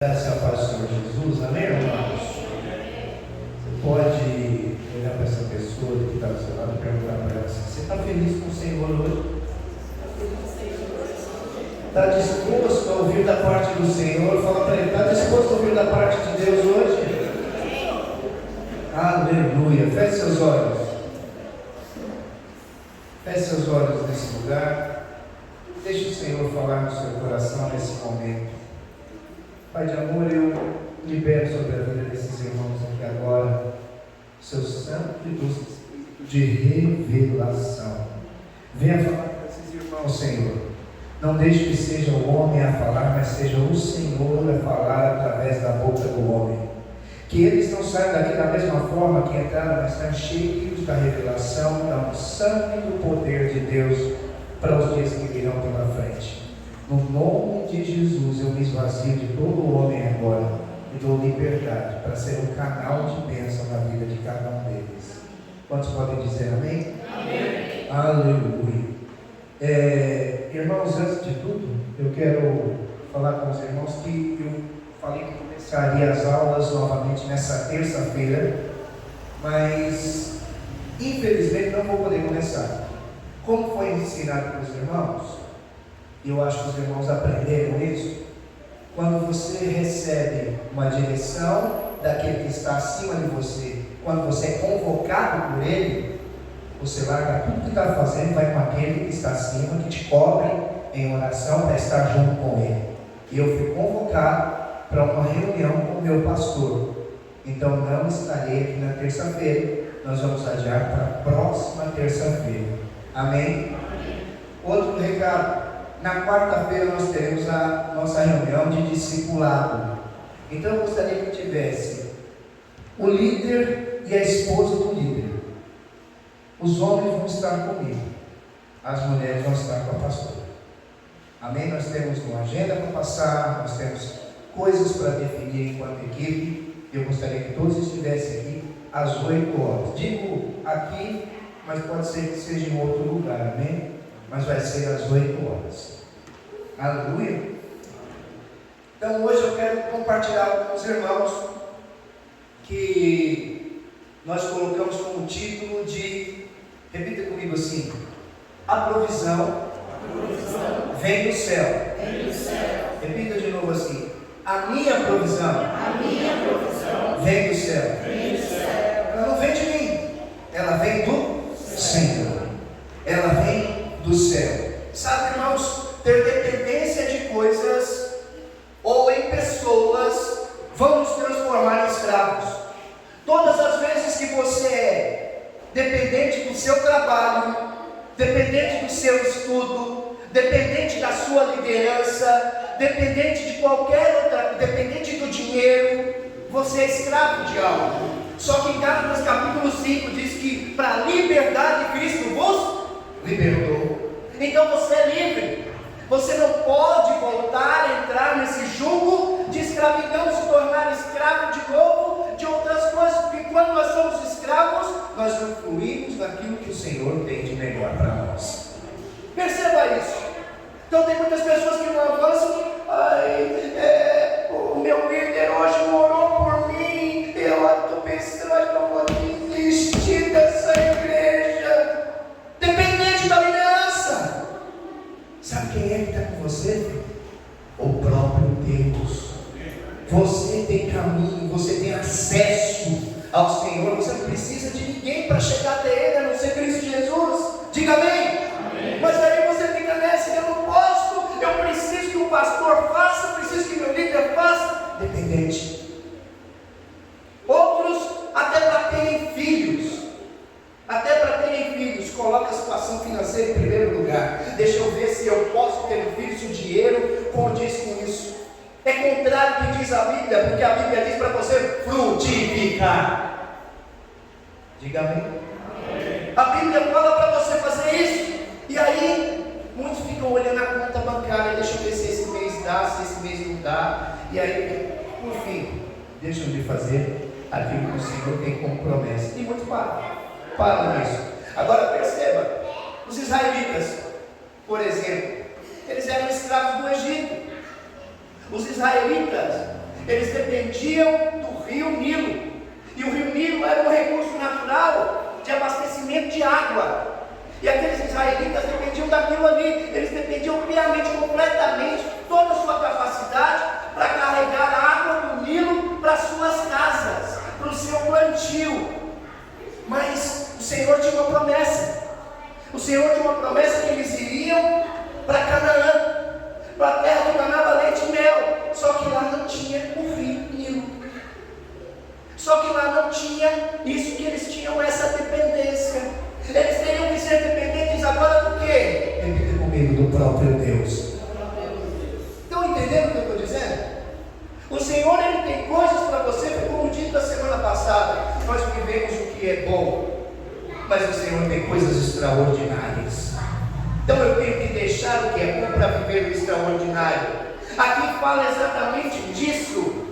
Graças a paz do Senhor Jesus, amém, irmãos? Você pode olhar para essa pessoa que está do seu lado e perguntar para ela assim: você está feliz com o Senhor hoje? Está disposto a ouvir da parte do Senhor? Fala para ele: está disposto a ouvir da parte de Deus hoje? Aleluia! Feche seus olhos. Feche seus olhos nesse lugar. Deixe o Senhor falar no seu coração nesse momento. Pai de amor, eu libero sobre a vida desses irmãos aqui agora seu santo e doce espírito de revelação. Venha falar com esses irmãos, Senhor. Não deixe que seja o homem a falar, mas seja o Senhor a falar através da boca do homem. Que eles não saiam daqui da mesma forma que entraram, mas saiam cheios da revelação, da unção e do poder de Deus para os dias que virão pela frente. No nome de Jesus, eu me esvazio de todo homem agora e dou liberdade para ser um canal de bênção na vida de cada um deles. Quantos podem dizer amém? Amém. Aleluia. Irmãos, antes de tudo, eu quero falar com os irmãos que eu falei que começaria as aulas novamente nessa terça-feira, mas infelizmente não vou poder começar. Como foi ensinado para os irmãos, eu acho que os irmãos aprenderam isso. Quando você recebe uma direção daquele que está acima de você, quando você é convocado por ele, você larga tudo que está fazendo, vai com aquele que está acima, que te cobre em oração para estar junto com ele. E eu fui convocado para uma reunião com o meu pastor, então não estarei aqui na terça-feira. Nós vamos adiar para a próxima terça-feira. Amém? Outro recado: na quarta-feira nós teremos a nossa reunião de discipulado. Então eu gostaria que tivesse o líder e a esposa do líder. Os homens vão estar comigo, as mulheres vão estar com a pastora. Amém? Nós temos uma agenda para passar, nós temos coisas para definir enquanto equipe. Eu gostaria que todos estivessem aqui às 8 horas. Digo aqui, mas pode ser que seja em outro lugar, amém? Mas vai ser às 8 horas. Aleluia. Então hoje eu quero compartilhar com os irmãos que nós colocamos como título de, repita comigo assim: a provisão vem do céu. Repita de novo assim: a minha provisão vem do céu. Ela não vem de mim, ela vem do Senhor. Ela vem do céu. Sabe, irmãos, ter dependência de coisas ou em pessoas vão nos transformar em escravos. Todas as vezes que você é dependente do seu trabalho, dependente do seu estudo, dependente da sua liderança, dependente de qualquer outra, dependente do dinheiro, você é escravo de algo. Só que em Gálatas capítulo 5 diz que para a liberdade Cristo vos libertou. Então você é livre. Você não pode voltar a entrar nesse jugo de escravidão, se tornar escravo de novo de outras coisas, porque quando nós somos escravos, nós não fluímos daquilo que o Senhor tem de melhor para nós. Perceba isso. Então tem muitas pessoas que não avançam. O meu líder hoje orou por mim, eu estou pensando que eu vou desistir dessa igreja. Dependente da liderança. Sabe quem é que está com você? O próprio Deus. Você tem caminho, você tem acesso ao Senhor. Você não precisa de ninguém para chegar até Ele, a não ser Cristo Jesus. Diga amém. Amém. Mas aí você fica nessa: eu não posso, eu preciso que o pastor faça, eu preciso que meu líder faça. Dependente. Outros até para terem filhos. Coloca a situação financeira em primeiro lugar. Deixa eu ver se eu posso ter um filho, se o dinheiro condiz com isso. É contrário do que diz a Bíblia, porque a Bíblia diz para você frutificar. Diga amém. A Bíblia fala para você fazer isso. E aí, muitos ficam olhando a conta bancária: deixa eu ver se esse mês dá, se esse mês não dá. E aí, por fim, deixam de fazer aquilo que o Senhor tem como promessa. E muitos param nisso. Agora perceba, os israelitas, por exemplo, eles eram escravos do Egito. Os israelitas dependiam do rio Nilo. E o rio Nilo era um recurso natural de abastecimento de água. E aqueles israelitas dependiam daquilo ali. Eles dependiam piamente, completamente, toda a sua capacidade para carregar água do Nilo para suas casas, para o seu plantio. Mas o Senhor tinha uma promessa. O Senhor tinha uma promessa que eles iriam para Canaã, para a terra que manava leite e mel. Só que lá não tinha o rio Nilo. Só que lá não tinha isso que eles tinham, essa dependência. Eles teriam que ser dependentes agora do quê? Repita comigo, do próprio Deus. Estão entendendo o que eu estou dizendo? O Senhor, Ele tem coisas para você, como dito a semana passada. Nós vivemos o que é bom, mas o Senhor tem coisas extraordinárias. Então eu tenho que deixar o que é bom para viver o extraordinário. Aqui fala exatamente disso.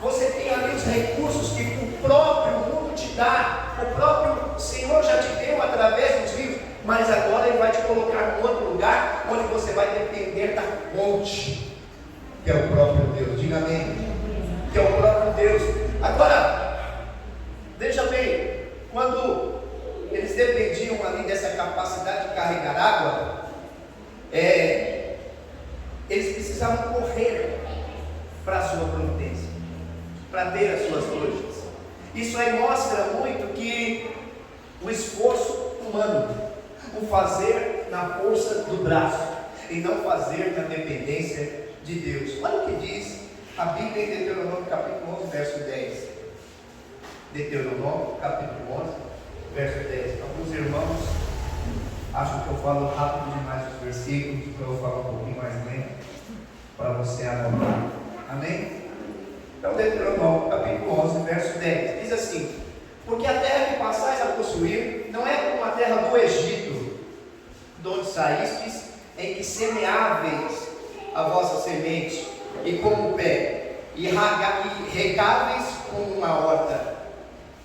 Você tem ali os recursos que o próprio mundo te dá. O próprio Senhor já te deu através dos rios. Mas agora Ele vai te colocar em outro lugar, onde você vai depender da fonte, que é o próprio Deus. Diga amém. Que é o próprio Deus. Agora, veja bem, quando eles dependiam ali dessa capacidade de carregar água, eles precisavam correr para a sua providência, para ter as suas coisas. Isso aí mostra muito que o esforço humano, o fazer na força do braço e não fazer na dependência de Deus. Olha o que diz a Bíblia em Deuteronômio capítulo 11, verso 10. Deuteronômio capítulo 11, verso 10. Alguns irmãos acham que eu falo rápido demais os versículos, então eu vou falar um pouquinho mais lento para você anotar. Amém? Então, Deuteronômio capítulo 11, verso 10, diz assim: porque a terra que passais a possuir não é como a terra do Egito, de onde saístes, em que semeáveis a vossa semente, e como o pé, e regáveis como uma horta.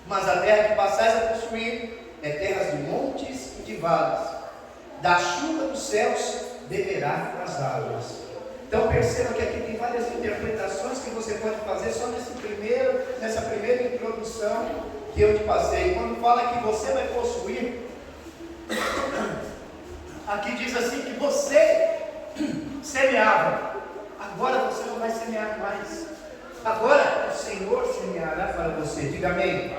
Mas a terra que passais a possuir é terras de montes e de vales. Da chuva dos céus beberá as águas. Então perceba que aqui tem várias interpretações que você pode fazer só nessa primeira introdução que eu te passei. Quando fala que você vai possuir, aqui diz assim que você semeava, agora você não vai semear mais. Agora o Senhor semeará para você. Diga amém.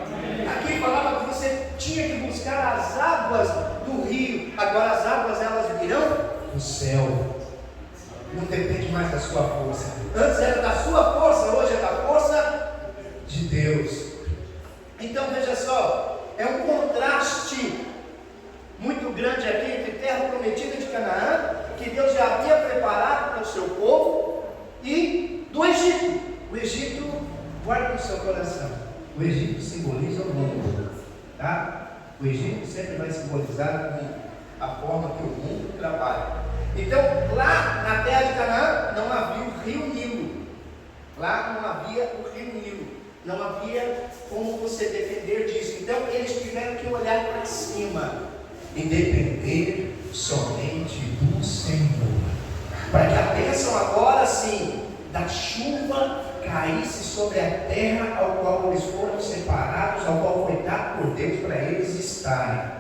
Aqui falava que você tinha que buscar as águas do rio. Agora as águas elas virão do céu. Não depende mais da sua força. Antes era da sua força, hoje é da força de Deus. Então veja só, é um contraste muito grande aqui entre terra prometida de Canaã, que Deus já havia preparado para o seu povo, e do Egito. O Egito, guarda no seu coração, o Egito simboliza o mundo, tá? O Egito sempre vai simbolizar o mundo, a forma que o mundo trabalha. Então, lá na terra de Canaã não havia o rio Nilo. Lá não havia o rio Nilo. Não havia como você depender disso. Então, eles tiveram que olhar para cima e depender somente do Senhor. Para que a bênção agora sim, da chuva, caísse sobre a terra ao qual eles foram separados, ao qual foi dado por Deus para eles estarem.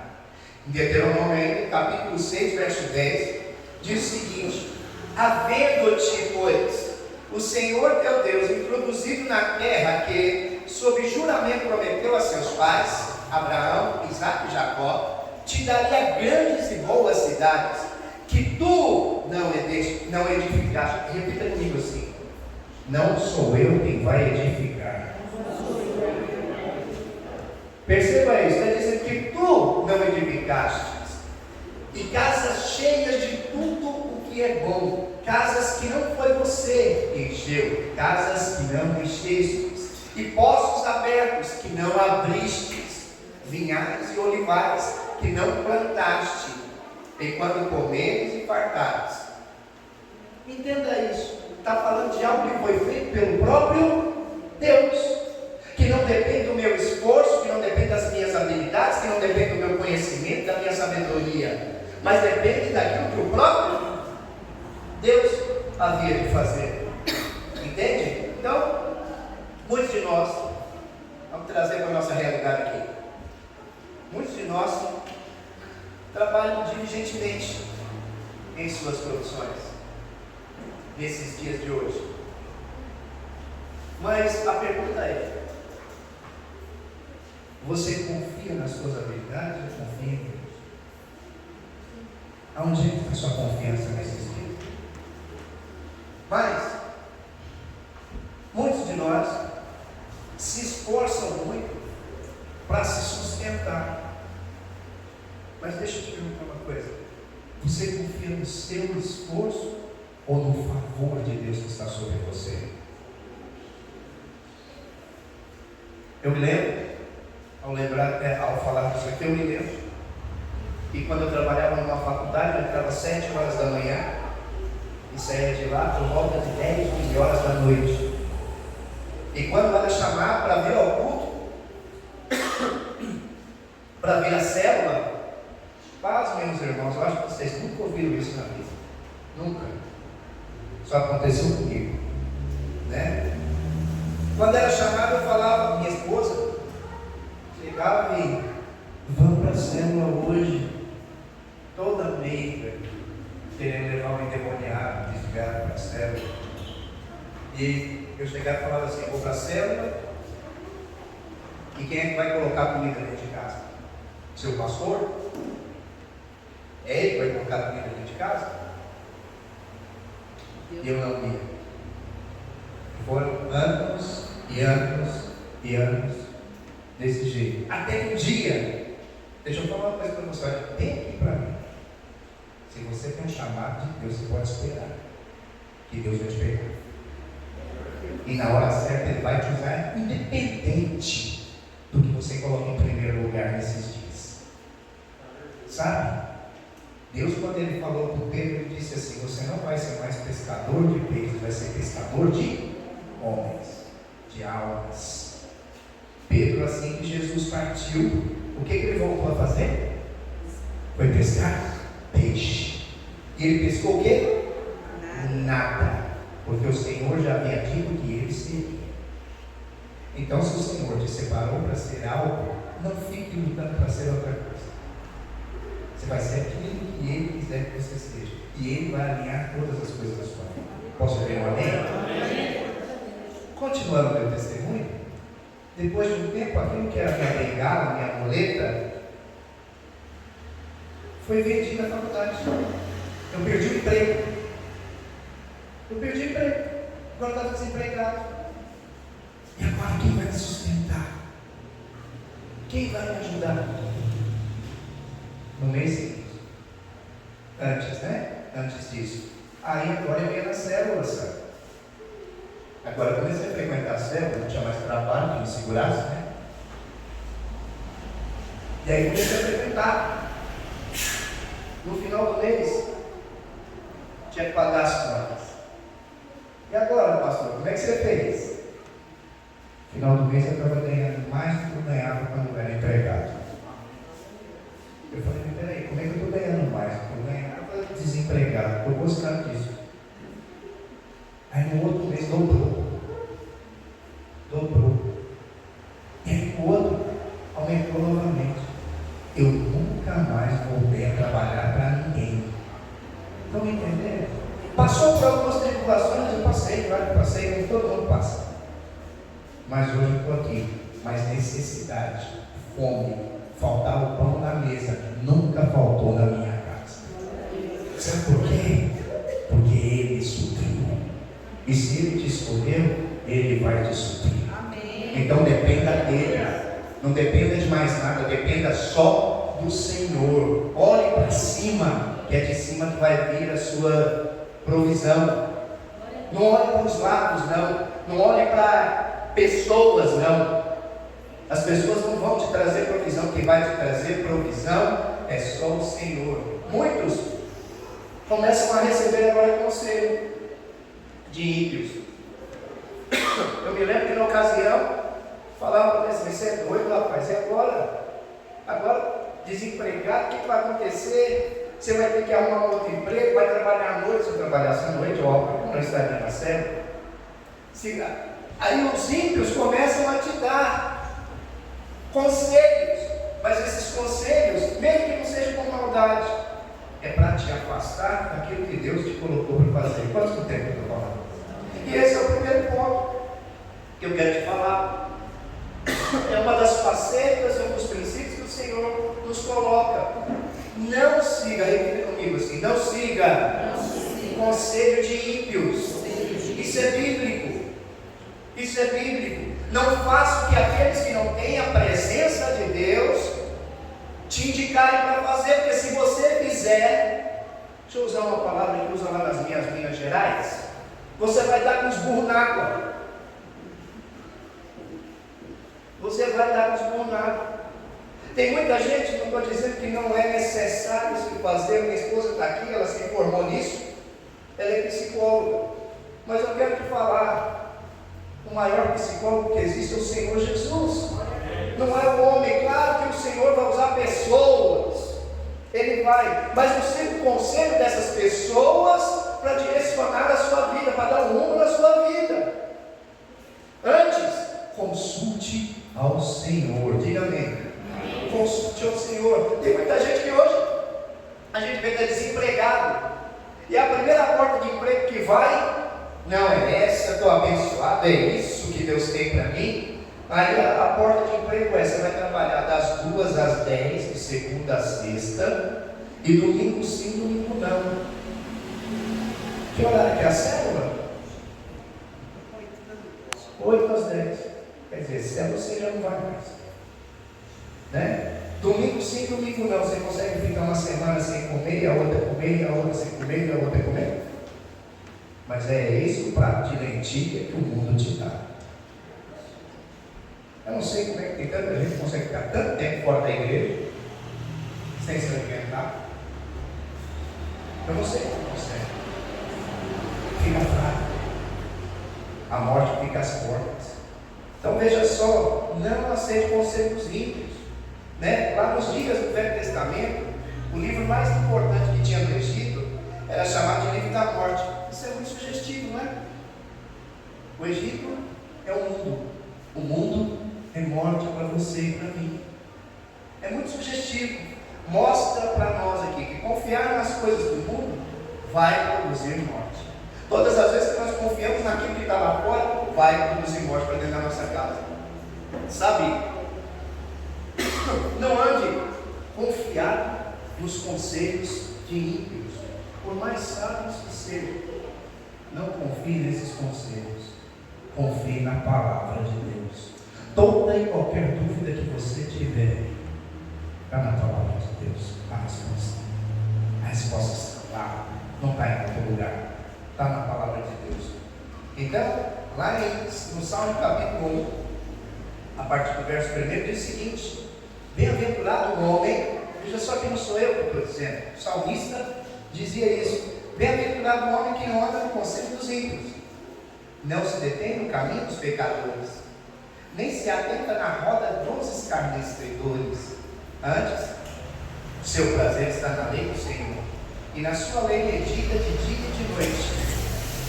Em Deuteronômio, capítulo 6, verso 10. Diz o seguinte: havendo-te, pois, o Senhor teu Deus introduzido na terra que, sob juramento, prometeu a seus pais, Abraão, Isaque e Jacó, te daria grandes e boas cidades, que tu não edificaste. Repita comigo assim: não sou eu quem vai edificar. Perceba isso, está dizendo que tu não edificaste. E casas cheias de tudo o que é bom, casas que não foi você que encheu, casas que não enchestes, e poços abertos que não abristes, vinhais e olivares que não plantaste, enquanto comeres e fartares. Entenda isso, está falando de algo que foi feito pelo próprio Deus, que não depende do meu esforço, que não depende das minhas habilidades, que não depende do meu conhecimento, da minha sabedoria, mas depende daquilo que o próprio Deus havia de fazer. Entende? Então, Muitos de nós, vamos trazer para a nossa realidade aqui, muitos de nós trabalham diligentemente em suas profissões, nesses dias de hoje. Mas a pergunta é: você confia nas suas habilidades ou confia em Deus? Aonde está a sua confiança nesses dias? Mas muitos de nós se esforçam muito para se sustentar. Mas deixa eu te perguntar uma coisa: você confia no seu esforço ou no favor de Deus que está sobre você? Eu me lembro, ao falar disso aqui, eu me lembro que quando eu trabalhava numa faculdade, eu entrava às 7 horas da manhã e saía de lá por volta de 10, 11 horas da noite. E quando ela chamar para vir ao culto, para vir a célula, meus irmãos, eu acho que vocês nunca ouviram isso na vida. Nunca. Só aconteceu comigo, né? Quando era chamada, eu falava, minha esposa chegava e: vamos para a célula hoje. Toda meiga, querendo levar um endemoniado, desviado para a célula. E eu chegava e falava assim: eu vou para a célula, e quem é que vai colocar comida dentro de casa? Seu pastor? É ele que vai colocar comida dentro de casa? E eu não ia. Foram anos e anos e anos desse jeito. Até que um dia, deixa eu falar uma coisa para você, olha, tem aqui para mim. Se você tem um chamado de Deus, você pode esperar que Deus vai te pegar. E na hora certa Ele vai te usar, independente do que você coloque em primeiro lugar nesses dias. Sabe? Deus, quando Ele falou com Pedro, Ele disse assim: você não vai ser mais pescador de peixes, vai ser pescador de homens, de almas. Pedro, assim que Jesus partiu, o que ele voltou a fazer? Foi pescar peixe. E ele pescou o quê? Nada. Porque o Senhor já havia dito que ele seria. Então, se o Senhor te separou para ser algo, não fique lutando para ser outra coisa. Você vai ser aquilo que Ele quiser que você seja. E Ele vai alinhar todas as coisas da sua vida. Posso ver um amém? Continuando meu testemunho, depois de um tempo, aquilo que era minha bengala, minha muleta, foi vendido na faculdade. Eu perdi o emprego. Agora estava desempregado. E agora quem vai me sustentar? Quem vai me ajudar? No mês seguinte. Antes disso. Aí agora eu ia na célula, sabe? Agora eu comecei a frequentar a célula, não tinha mais trabalho, que me segurasse, né? E aí comecei a frequentar. No final do mês, tinha que pagar as contas. E agora, pastor, como é que você fez? No final do mês eu estava ganhando mais do que eu ganhava quando eu era empregado. Eu falei: peraí, como é que eu estou ganhando mais do que eu ganhava desempregado? Estou gostando disso. Aí no outro mês dobrou. E aí no outro aumentou novamente. Eu nunca mais voltei a trabalhar para ninguém. Estão me entendendo? Passou por algumas tribulações, eu passei, como todo mundo passa. Mas hoje eu estou aqui. Mas necessidade, fome, faltar o pão na mesa, nunca faltou na minha casa. Sabe por quê? Porque Ele supriu. E se Ele te escolheu, Ele vai te suprir. Então dependa dEle. Não dependa de mais nada, dependa só do Senhor. Olhe para cima, que é de cima que vai vir a sua provisão. Não olhe para os lados, não. Não olhe para pessoas, não. As pessoas não vão te trazer provisão. Quem vai te trazer provisão é só o Senhor. Muitos começam a receber agora conselho de ímpios. Eu me lembro que na ocasião falavam para mim: você é doido, rapaz, e agora? Agora, desempregado, o que vai acontecer? Você vai ter que arrumar um outro emprego, vai trabalhar à noite. Se eu trabalhasse à noite, óbvio, não estaria na célula. Aí os ímpios começam a te dar conselhos, mas esses conselhos, mesmo que não sejam com maldade, é para te afastar daquilo que Deus te colocou para fazer. Quanto tempo eu estou falando? E esse é o primeiro ponto que eu quero te falar. É uma das facetas, um dos princípios que o Senhor nos coloca. Não siga, repita comigo assim, não siga conselho de ímpios. Isso é bíblico. Isso é bíblico. Não faça o que aqueles que não têm a presença de Deus te indicarem para fazer, porque se você fizer, deixa eu usar uma palavra que usa lá nas minhas Minas Gerais, você vai dar com os burros na água. Você vai dar com os burros na água. Tem muita gente, não estou dizendo que não é necessário se fazer, minha esposa está aqui, ela se formou nisso, ela é psicóloga, mas eu quero te falar, o maior psicólogo que existe é o Senhor Jesus, não é o homem. Claro que o Senhor vai usar pessoas, Ele vai, mas você tem o conselho dessas pessoas para direcionar a sua vida, para dar um rumo na sua vida. Antes, consulte ao Senhor, diga amém. Consulte ao Senhor. Tem muita gente que hoje a gente vê que é desempregado, e a primeira porta de emprego que vai, não é essa, estou abençoado, é isso que Deus tem para mim. Aí a porta de emprego é: você vai trabalhar das 2 às 10, de segunda a sexta, e domingo sim, domingo não. Que horário que é a célula? 8 às 10. Quer dizer, célula você já não vai mais, né? Domingo sim, domingo não. Você consegue ficar uma semana sem comer, a outra comer, a outra sem comer, a outra comer? Mas é esse o prato de lentilha que o mundo te dá. Eu não sei como é que tem tanta gente que consegue ficar tanto tempo fora da igreja sem se alimentar. Eu não sei como consegue. Fica fraco. A morte fica às portas. Então veja só, não aceite conselhos ímpios, né? Lá nos dias do Velho Testamento, o livro mais importante que tinha no Egito era chamado de livro da morte. Isso é muito sugestivo, não é? O Egito é o mundo. O mundo é morte para você e para mim. É muito sugestivo. Mostra para nós aqui que confiar nas coisas do mundo vai produzir morte. Todas as vezes que nós confiamos naquilo que está lá fora, vai produzir morte para dentro da nossa casa. Sabe? Não ande confiado nos conselhos de ímpios, por mais sábios que sejam. Não confie nesses conselhos. Confie na palavra de Deus. Toda e qualquer dúvida que você tiver, está na palavra de Deus a resposta. A resposta está lá, não está em outro lugar. Está na palavra de Deus. Então, lá no Salmo capítulo 1, a partir do verso 1, diz o seguinte: bem-aventurado o homem, veja só que não sou eu que estou dizendo, o salmista dizia isso: bem-aventurado o homem que não anda no conselho dos ímpios, não se detém no caminho dos pecadores, nem se atenta na roda dos escarnecedores. Antes, o seu prazer está na lei do Senhor, e na sua lei medita de dia e de noite.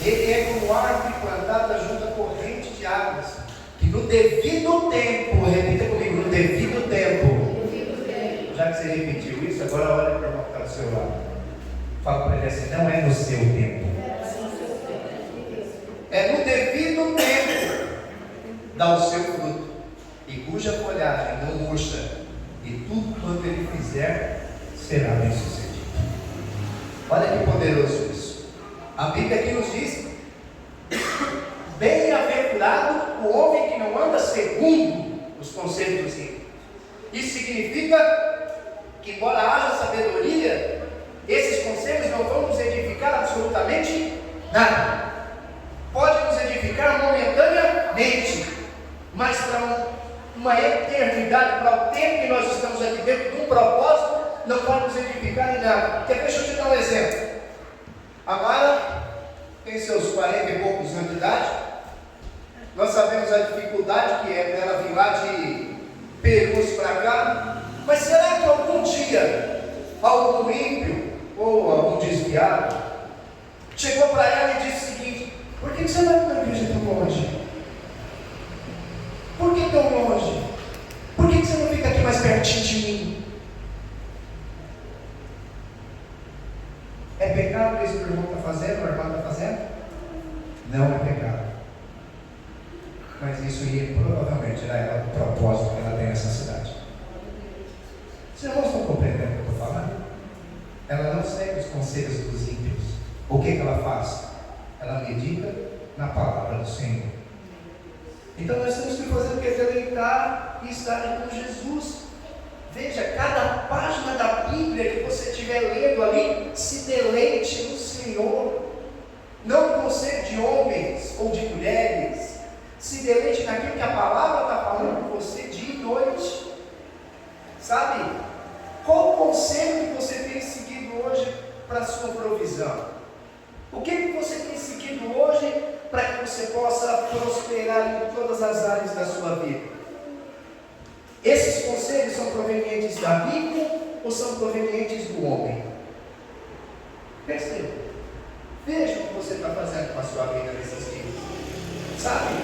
Ele é como árvore plantada junto à corrente de águas, que no devido tempo, repita comigo, no devido tempo. Já que você repetiu isso, agora olha para o que está do seu lado. Fala para ele assim: não é no seu tempo. É no devido tempo. Dá o seu fruto, e cuja folhagem não murcha, e tudo quanto ele fizer será bem sucedido. Olha que poderoso isso. A Bíblia aqui nos diz: bem-aventurado o homem que não anda segundo os conselhos dos ímpios. Isso significa que, embora haja sabedoria, esses conselhos não vão nos edificar absolutamente nada. Pode nos edificar momentaneamente, mas para uma eternidade, para o tempo que nós estamos aqui dentro de um propósito, não vai nos edificar em nada. Deixa eu te dar um exemplo. A Mara tem seus 40 e poucos anos de idade. Nós sabemos a dificuldade que é para ela vir lá de Perus para cá. Mas será que algum dia algum ímpio ou algum desviado chegou para ela e disse o seguinte: por que você vai para uma igreja tão longe? diante de mim. É pecado isso que o irmão está fazendo, a irmã está fazendo? Não é pecado. Mas isso ia provavelmente tirar ela do propósito que ela tem nessa cidade. Os irmãos estão compreendendo o que eu estou falando? Ela não segue os conselhos dos ímpios. O que ela faz? Ela medita na palavra do Senhor. Então nós temos que fazer o que? Deleitar e estar com Jesus. Veja, cada página da Bíblia que você estiver lendo ali, se deleite no Senhor. Não no conselho de homens ou de mulheres. Se deleite naquilo que a palavra está falando com você dia e noite. Sabe? Qual o conselho que você tem seguido hoje para a sua provisão? O que você tem seguido hoje para que você possa prosperar em todas as áreas da sua vida? Esses conselhos são provenientes da Bíblia ou são provenientes do homem? Perceba. Veja o que você está fazendo com a sua vida nesses dias. Sabe?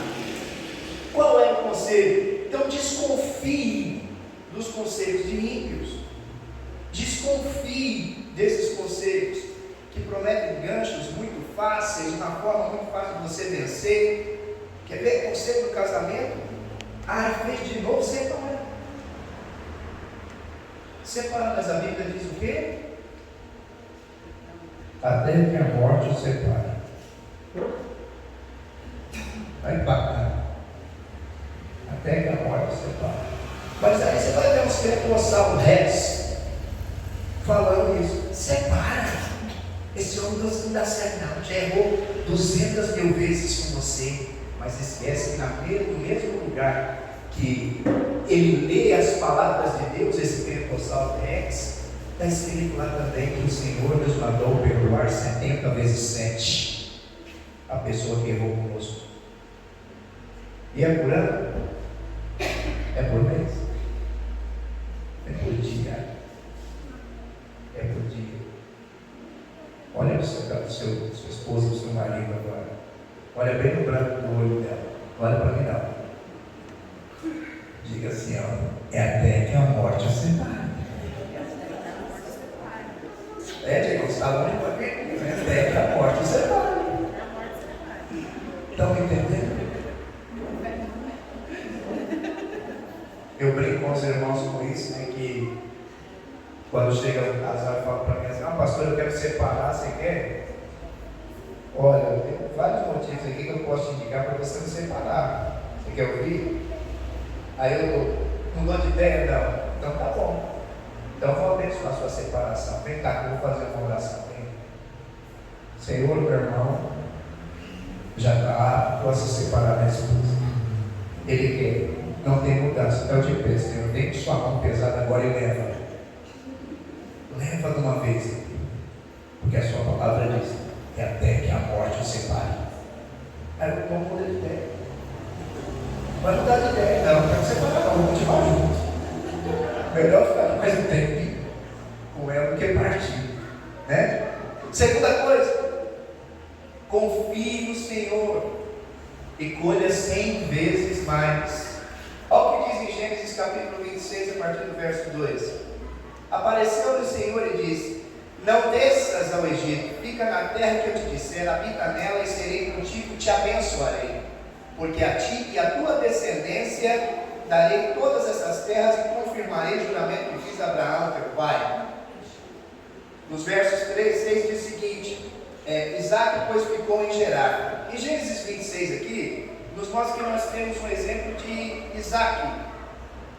Qual é o conselho? Então desconfie dos conselhos de ímpios. Desconfie desses conselhos que prometem ganchos muito fáceis, uma forma muito fácil de você vencer. Quer ver conselho do casamento? Fez de novo, separa. Separa, mas a Bíblia diz o quê? Até que a morte os separe. Vai bacana. Até que a morte os separe. Mas aí você vai ver uns pentecostal rex falando isso. Separa. Esse homem não dá certo não. Já errou 200 mil vezes com você. Mas esquece que no mesmo lugar que ele lê as palavras de Deus, esse pentecostal rex, está escrito lá também que o Senhor nos mandou perdoar 70 vezes 7 a pessoa que errou conosco. E é por ano? É por mês? É por dia? É por dia? Olha para sua esposa, para o seu marido agora. Olha bem no branco do olho dela. Olha para mim não. Diga assim, ó, é até que a morte os separe. Diego, está longe para mim, é até que a morte os separe. Estão me entendendo? Eu brinco com os irmãos com isso, né, que quando chega um casal e fala para mim assim, pastor, eu quero separar, você quer? Olha, tem vários motivos aqui que eu posso te indicar para você não separar. Você quer ouvir? Aí eu não dou de ideia, não. Então tá bom. Então eu vou abençoar a sua separação. Vem cá que eu vou fazer uma oração. Vem. Senhor, meu irmão, já está com essa separada da esposa. Ele quer, não tem mudança. Então eu te peço, Senhor, vem com sua mão pesada agora e leva. Leva de uma vez. Porque a sua palavra diz que até que a morte o separe. Aí eu vou mudar de ideia. Mas não dá de ideia, não quero separar, não, vou continuar junto. Melhor ficar mais um tempo com ela do que partir, né? Segunda coisa, confie no Senhor e colha 100 vezes mais. Olha o que diz em Gênesis capítulo 26, a partir do verso 2. Apareceu-lhe o Senhor e disse: não desças ao Egito, fica na terra que eu te disser, habita nela e serei contigo, te abençoarei. Porque a ti e a tua descendência darei todas essas terras e confirmarei o juramento que fiz a Abraão, teu pai. Nos versos 3 e 6 diz o seguinte: Isaac, pois, ficou em Gerar. Em Gênesis 26 aqui, nos mostra que nós temos um exemplo de Isaac.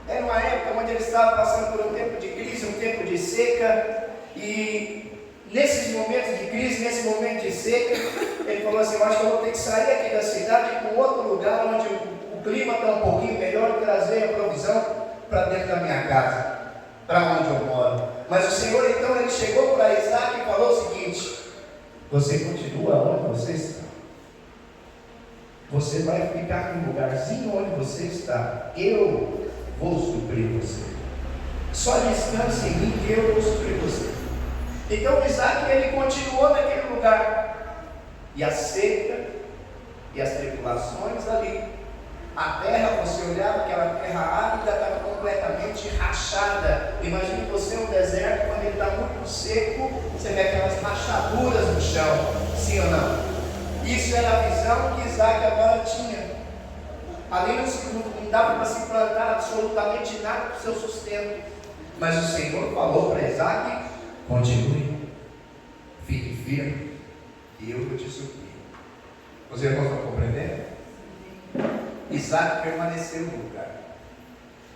Era uma época onde ele estava passando por um tempo de crise, um tempo de seca, e nesses momentos de crise, nesse momento de seca, ele falou assim: eu acho que eu vou ter que sair aqui da cidade e ir para um outro lugar onde o clima está um pouquinho melhor e trazer a provisão para dentro da minha casa, para onde eu moro. Mas o Senhor então ele chegou para Isaac e falou o seguinte: você continua onde você está, você vai ficar no lugarzinho onde você está, eu vou suprir você, só descanse em mim que eu vou suprir você. Então Isaac ele continuou naquele lugar, e a seca e as tribulações ali, a terra, você olhava aquela terra árida, estava completamente de rachada. Imagine você no deserto, quando ele está muito seco, você vê aquelas rachaduras no chão, sim ou não? Isso era a visão que Isaac agora tinha. Ali não dava para se plantar absolutamente nada para o seu sustento. Mas o Senhor falou para Isaac: continue, fique firme, e eu vou te suprir. Os irmãos estão compreendendo? Isaac permaneceu no lugar.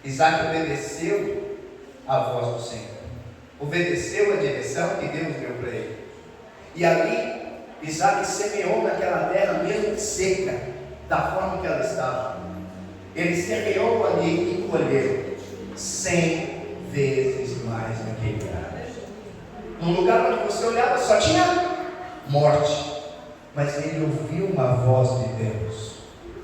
Isaac obedeceu à voz do Senhor, obedeceu a direção que Deus deu para ele. E ali Isaac semeou naquela terra mesmo seca, da forma que ela estava. Ele semeou ali e colheu 100 vezes mais naquele lugar. Num lugar onde você olhava só tinha morte, mas ele ouviu uma voz de Deus.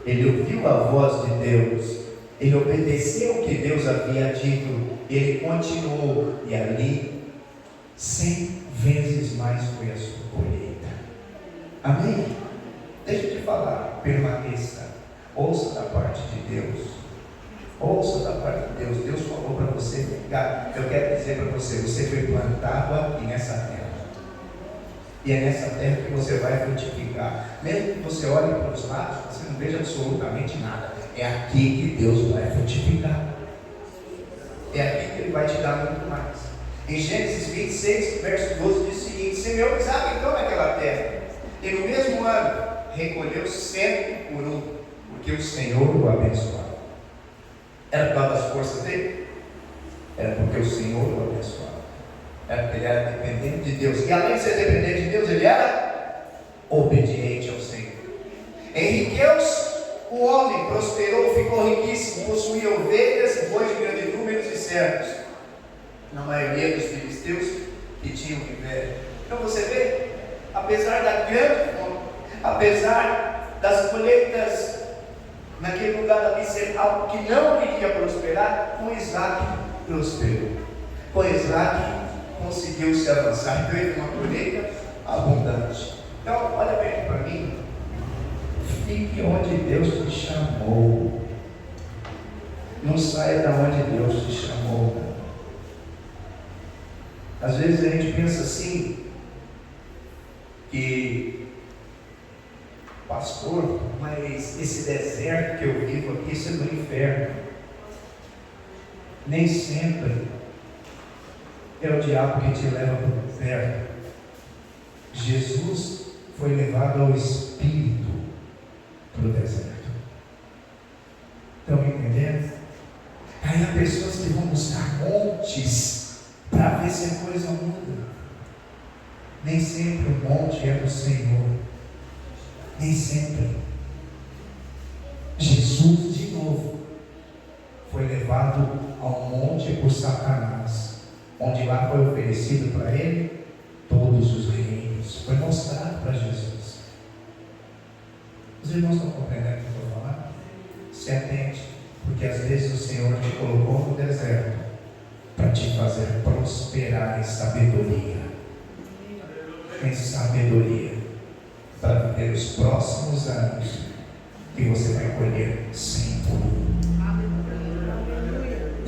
Ele ouviu a voz de Deus. Ele obedeceu o que Deus havia dito. Ele continuou, e ali 100 vezes mais foi a sua colheita. Amém? Deixa eu te falar, permaneça, ouça da parte de Deus. Ouça da parte de Deus. Deus falou para você ficar. Eu quero dizer para você, você foi plantado aqui nessa terra, e é nessa terra que você vai frutificar. Mesmo que você olhe para os lados, você não veja absolutamente nada. É aqui que Deus vai frutificar. É aqui que Ele vai te dar muito mais. Em Gênesis 26, verso 12, diz o seguinte: semeou Isaac então naquela terra, e no mesmo ano recolheu 100 por um, porque o Senhor o abençoava. Era por causa das forças dele? Era porque o Senhor o abençoava. Era porque ele era dependente de Deus. E além de ser dependente de Deus, ele era obediente ao Senhor. Enriqueu-se o homem, prosperou, ficou riquíssimo, possuía ovelhas e bois de grande número e servos, na maioria dos filisteus que tinham inveja. Então você vê, apesar da grande fome, apesar das colheitas naquele lugar ali ser algo que não iria prosperar, com Isaac prosperou. Com Isaac conseguiu se avançar, teve uma colheita abundante. Então, olha bem para mim, fique onde Deus te chamou, não saia da onde Deus te chamou. Às vezes a gente pensa assim, que pastor, mas esse deserto que eu vivo aqui, isso é do inferno. Nem sempre é o diabo que te leva para o inferno. Jesus foi levado ao Espírito para o deserto. Estão me entendendo? Aí há pessoas que vão buscar montes para ver se a coisa muda. Nem sempre o monte é do Senhor. Nem sempre. Jesus, de novo, foi levado ao monte por Satanás, onde lá foi oferecido para ele todos os reinos. Foi mostrado para Jesus. Os irmãos estão compreendendo o que eu estou falando? Se atente, porque às vezes o Senhor te colocou no deserto para te fazer prosperar em sabedoria. Em sabedoria, para viver os próximos anos, que você vai colher 100 por um.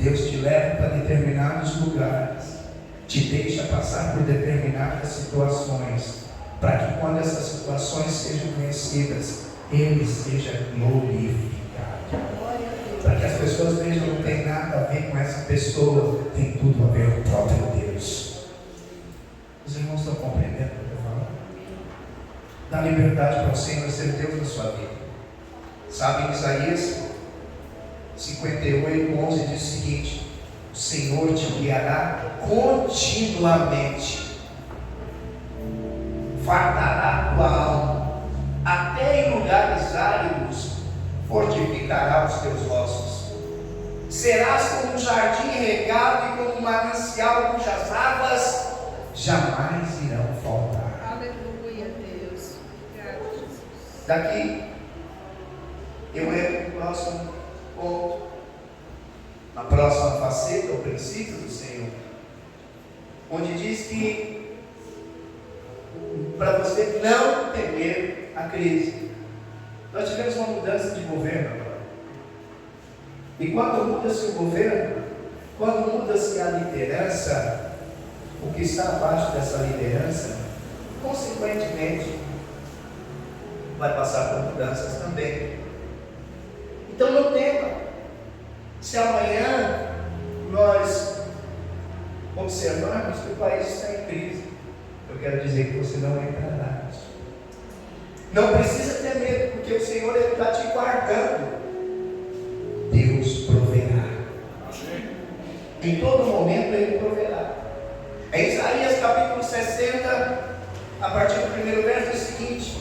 Deus te leva para determinados lugares, te deixa passar por determinadas situações, para que quando essas situações sejam vencidas, Ele seja glorificado, para que as pessoas vejam que não tem nada a ver com essa pessoa, tem tudo a ver com o próprio Deus. Os irmãos estão compreendendo o que eu estou falando? Dá liberdade para o Senhor ser Deus na sua vida. Sabe, em Isaías 58, 11 diz o seguinte: o Senhor te guiará continuamente, fartará tua alma, até em lugares áridos fortificará os teus ossos. Serás como um jardim regado e como um manancial cujas águas jamais irão faltar. Aleluia, Deus. Obrigado, Jesus. Daqui eu entro no próximo ponto, na próxima faceta, o princípio do Senhor, onde diz que para você não temer a crise. Nós tivemos uma mudança de governo agora, e quando muda-se o governo, Quando muda-se a liderança, o que está abaixo dessa liderança, consequentemente, vai passar por mudanças também. Então não tema. Se amanhã nós observarmos que o país está em crise, eu quero dizer que você não entrará nisso. Não precisa ter medo, porque o Senhor está te guardando. Deus proverá. Em todo momento Ele proverá. Em Isaías capítulo 60, a partir do primeiro verso, é o seguinte: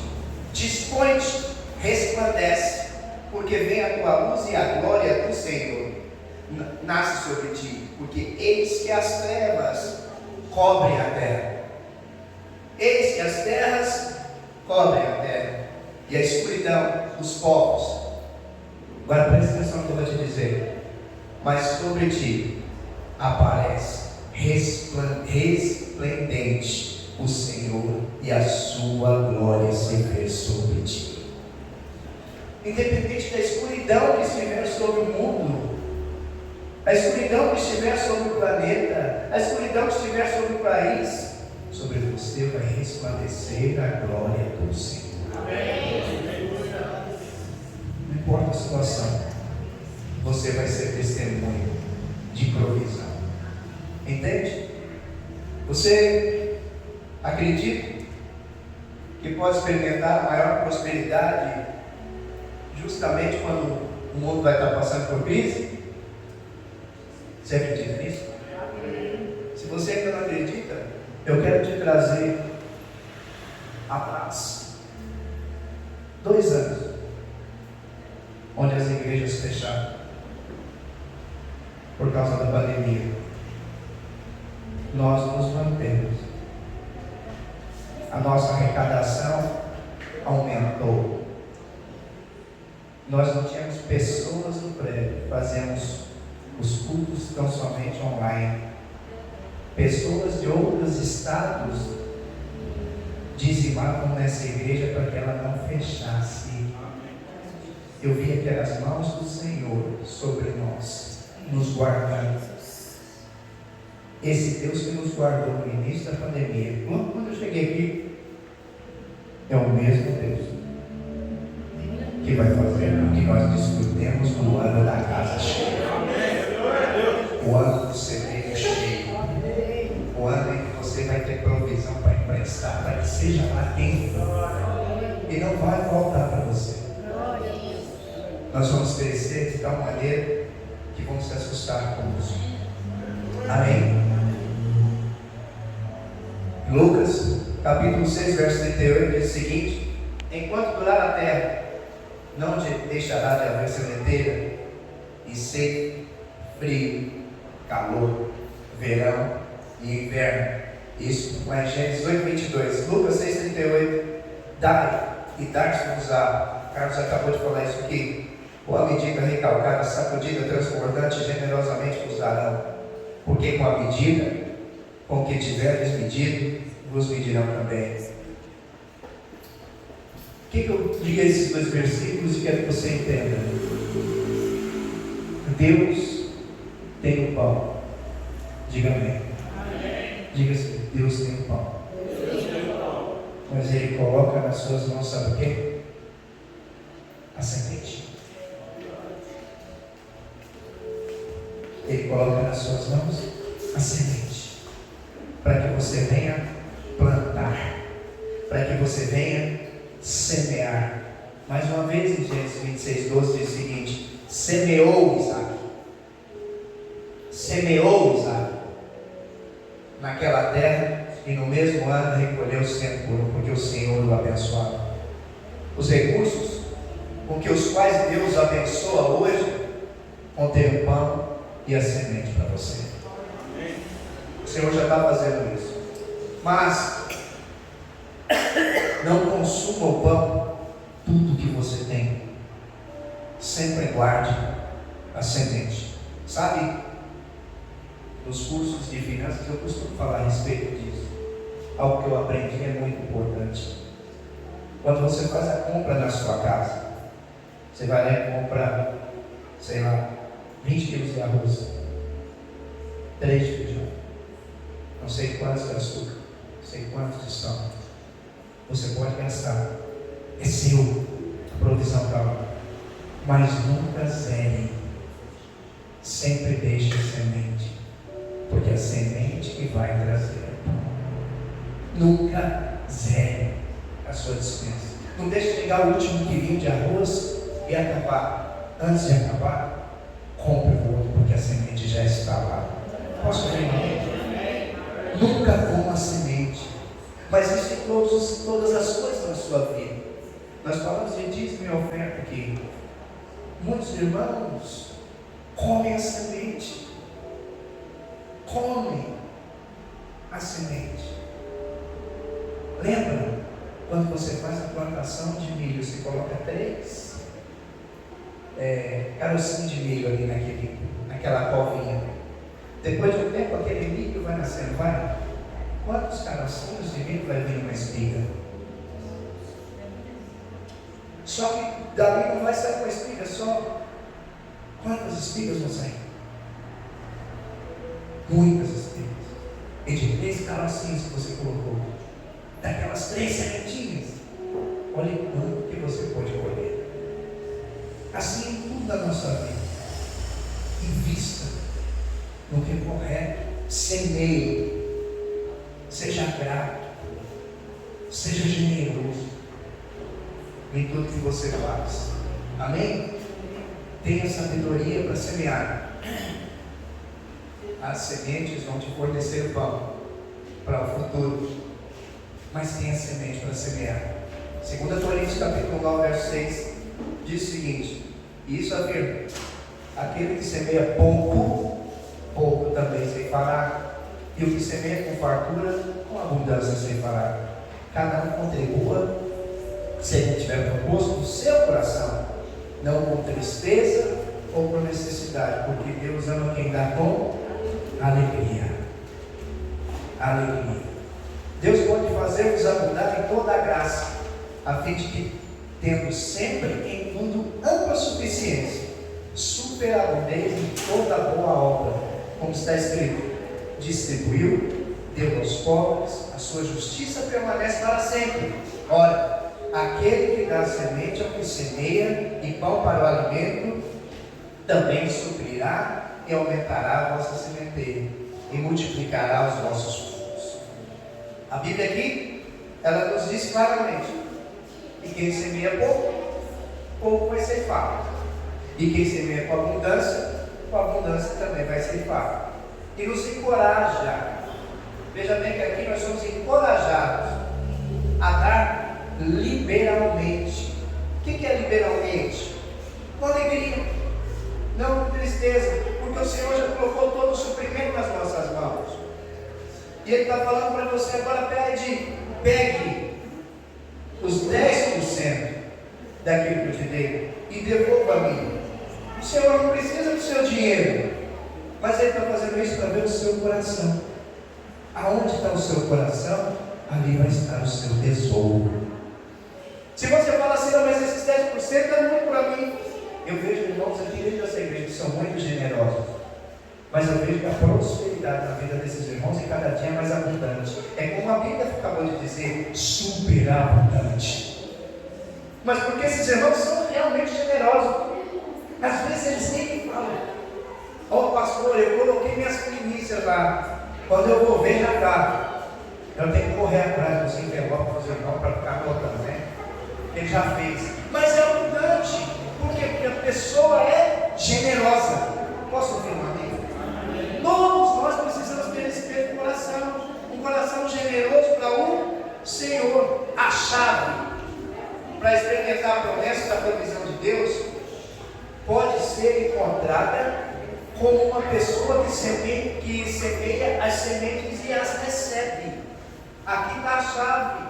dispõe-te, resplandece, porque vem a tua luz e a glória do Senhor nasce sobre ti, porque eis que as trevas cobrem a terra. Eis que as terras cobrem a terra, e a escuridão os povos. Agora presta atenção no que eu vou te dizer. Mas sobre ti aparece resplendente o Senhor, e a sua glória se vê sobre ti. Independente da escuridão que estiver sobre o mundo, a escuridão que estiver sobre o planeta, a escuridão que estiver sobre o país, sobre você vai resplandecer a glória do Senhor. Amém. Não importa a situação, você vai ser testemunho de provisão. Entende? Você acredita que pode experimentar a maior prosperidade justamente quando o mundo vai estar passando por crise? Você acredita nisso? Se você ainda não acredita, eu quero te trazer a paz. 2 anos onde as igrejas fecharam por causa da pandemia, nós nos mantemos. A nossa arrecadação aumentou. Nós não tínhamos pessoas no prédio, fazemos os cultos tão somente online. Pessoas de outros estados dizimavam nessa igreja para que ela não fechasse. Eu vi aquelas mãos do Senhor sobre nós, nos guardando. Esse Deus que nos guardou no início da pandemia, quando eu cheguei aqui, é o mesmo Deus que vai fazer com que nós desfrutemos do ano da casa cheia, o ano do celeiro cheio, o ano em que você vai ter provisão para emprestar, para que seja lá quem for, e não vai voltar para você. Nós vamos crescer de tal maneira que vamos se assustar conosco. Amém? Lucas capítulo 6, verso 38 diz o seguinte: enquanto durar a terra, não deixará de haver sementeira e seco, frio, calor, verão e inverno. Isso lá em Gênesis 8, 22. Lucas 6, 38. Dai e dar-se-vos-á. Carlos acabou de falar isso aqui. Com a medida recalcada, sacudida, transbordante, generosamente vos darão. Porque com a medida com que tiverdes medido, vos medirão também. O que eu digo a esses 2 versículos e quero que você entenda? Deus tem o pão. Diga amém. Diga assim: Deus tem o pão. Mas Ele coloca nas suas mãos, sabe o quê? A semente. Ele coloca nas suas mãos a semente, para que você venha plantar, para que você venha semear. Mais uma vez, em Gênesis 26, 12 diz o seguinte: semeou Isaac naquela terra, e no mesmo ano recolheu o centuro, porque o Senhor o abençoava. Os recursos com que os quais Deus abençoa hoje contém o pão e a semente para você. O Senhor já está fazendo isso. Mas não consuma o pão, tudo que você tem. Sempre guarde a semente. Sabe, nos cursos de finanças eu costumo falar a respeito disso. Algo que eu aprendi é muito importante. Quando você faz a compra na sua casa, você vai lá e compra, sei lá, 20 quilos de arroz. 3 de feijão. Não sei quantos de açúcar, não sei quantos de sal. Você pode gastar, é seu, a provisão está lá. Mas nunca zere. Sempre deixe a semente, porque é a semente que vai trazer. Nunca zere a sua dispensa. Não deixe chegar o último quilinho de arroz e acabar. Antes de acabar, compre o outro, porque a semente já está lá. Posso ver? Nunca coma a semente. Mas isso em todas as coisas na sua vida. Nós falamos de dízimo e oferta aqui. Muitos irmãos comem a semente. Comem a semente. Lembra? Quando você faz a plantação de milho, você coloca 3 carocinhos de milho ali naquela covinha. Depois de um tempo, aquele milho vai nascendo, vai? Quantos carocinhos de milho vai vir uma espiga? Só que dali não vai sair uma espiga só. Quantas espigas vão sair? Muitas espigas. E de 3 carocinhos que você colocou, daquelas 3 sementinhas, olhe quanto que você pode colher. Assim em tudo da nossa vida. Invista no que é correto. Semeie. Seja grato. Seja generoso em tudo que você faz. Amém? Tenha sabedoria para semear. As sementes vão te fornecer pão para o futuro. Mas tenha semente para semear. 2 Coríntios capítulo 9, verso 6 diz o seguinte: e isso afirma: aquele que semeia pouco, pouco também ceifará, e o que semeia com fartura, com abundância ceifará. Cada um contribua, se ele tiver proposto no seu coração, não com tristeza ou com necessidade, porque Deus ama quem dá com alegria. Alegria. Deus pode fazer-vos abundar em toda a graça, a fim de que, tendo sempre em tudo ampla suficiência, superabundez em toda boa obra, como está escrito: distribuiu, deu aos pobres, a sua justiça permanece para sempre. Ora, aquele que dá semente ao que semeia e pão para o alimento, também suprirá e aumentará a vossa sementeira e multiplicará os vossos frutos. A Bíblia aqui, ela nos diz claramente: e quem semeia pouco, pouco vai ceifar. E quem semeia com abundância também vai ceifar. E nos encoraja. Veja bem que aqui nós somos encorajados a dar liberalmente. O que é liberalmente? Com alegria, não com tristeza, porque o Senhor já colocou todo o suprimento nas nossas mãos. E Ele está falando para você agora: pegue os 10% daquilo que eu te dei e devolva a mim. O Senhor não precisa do seu dinheiro, mas Ele está fazendo isso para ver o seu coração. Aonde está o seu coração, ali vai estar o seu tesouro. Se você fala assim: não, mas esses 10% é muito para mim. Eu vejo irmãos aqui dentro dessa igreja que são muito generosos, mas eu vejo que a prosperidade na vida desses irmãos é cada dia mais abundante. É como a Bíblia acabou de dizer: superabundante. Mas porque esses irmãos são realmente generosos. Às vezes eles nem falam: ó pastor, eu coloquei minhas primícias lá. Quando eu vou ver, já está. Eu tenho que correr atrás dos envelopes dos irmãos para ficar botando, né? Ele já fez. Mas é abundante. Por quê? Porque a pessoa é generosa. Posso ouvir um amém? Todos nós precisamos ter esse mesmo coração. Um coração generoso para o Senhor. A chave para experimentar a promessa da provisão de Deus pode ser encontrada como uma pessoa que semeia as sementes e as recebe. Aqui está a chave.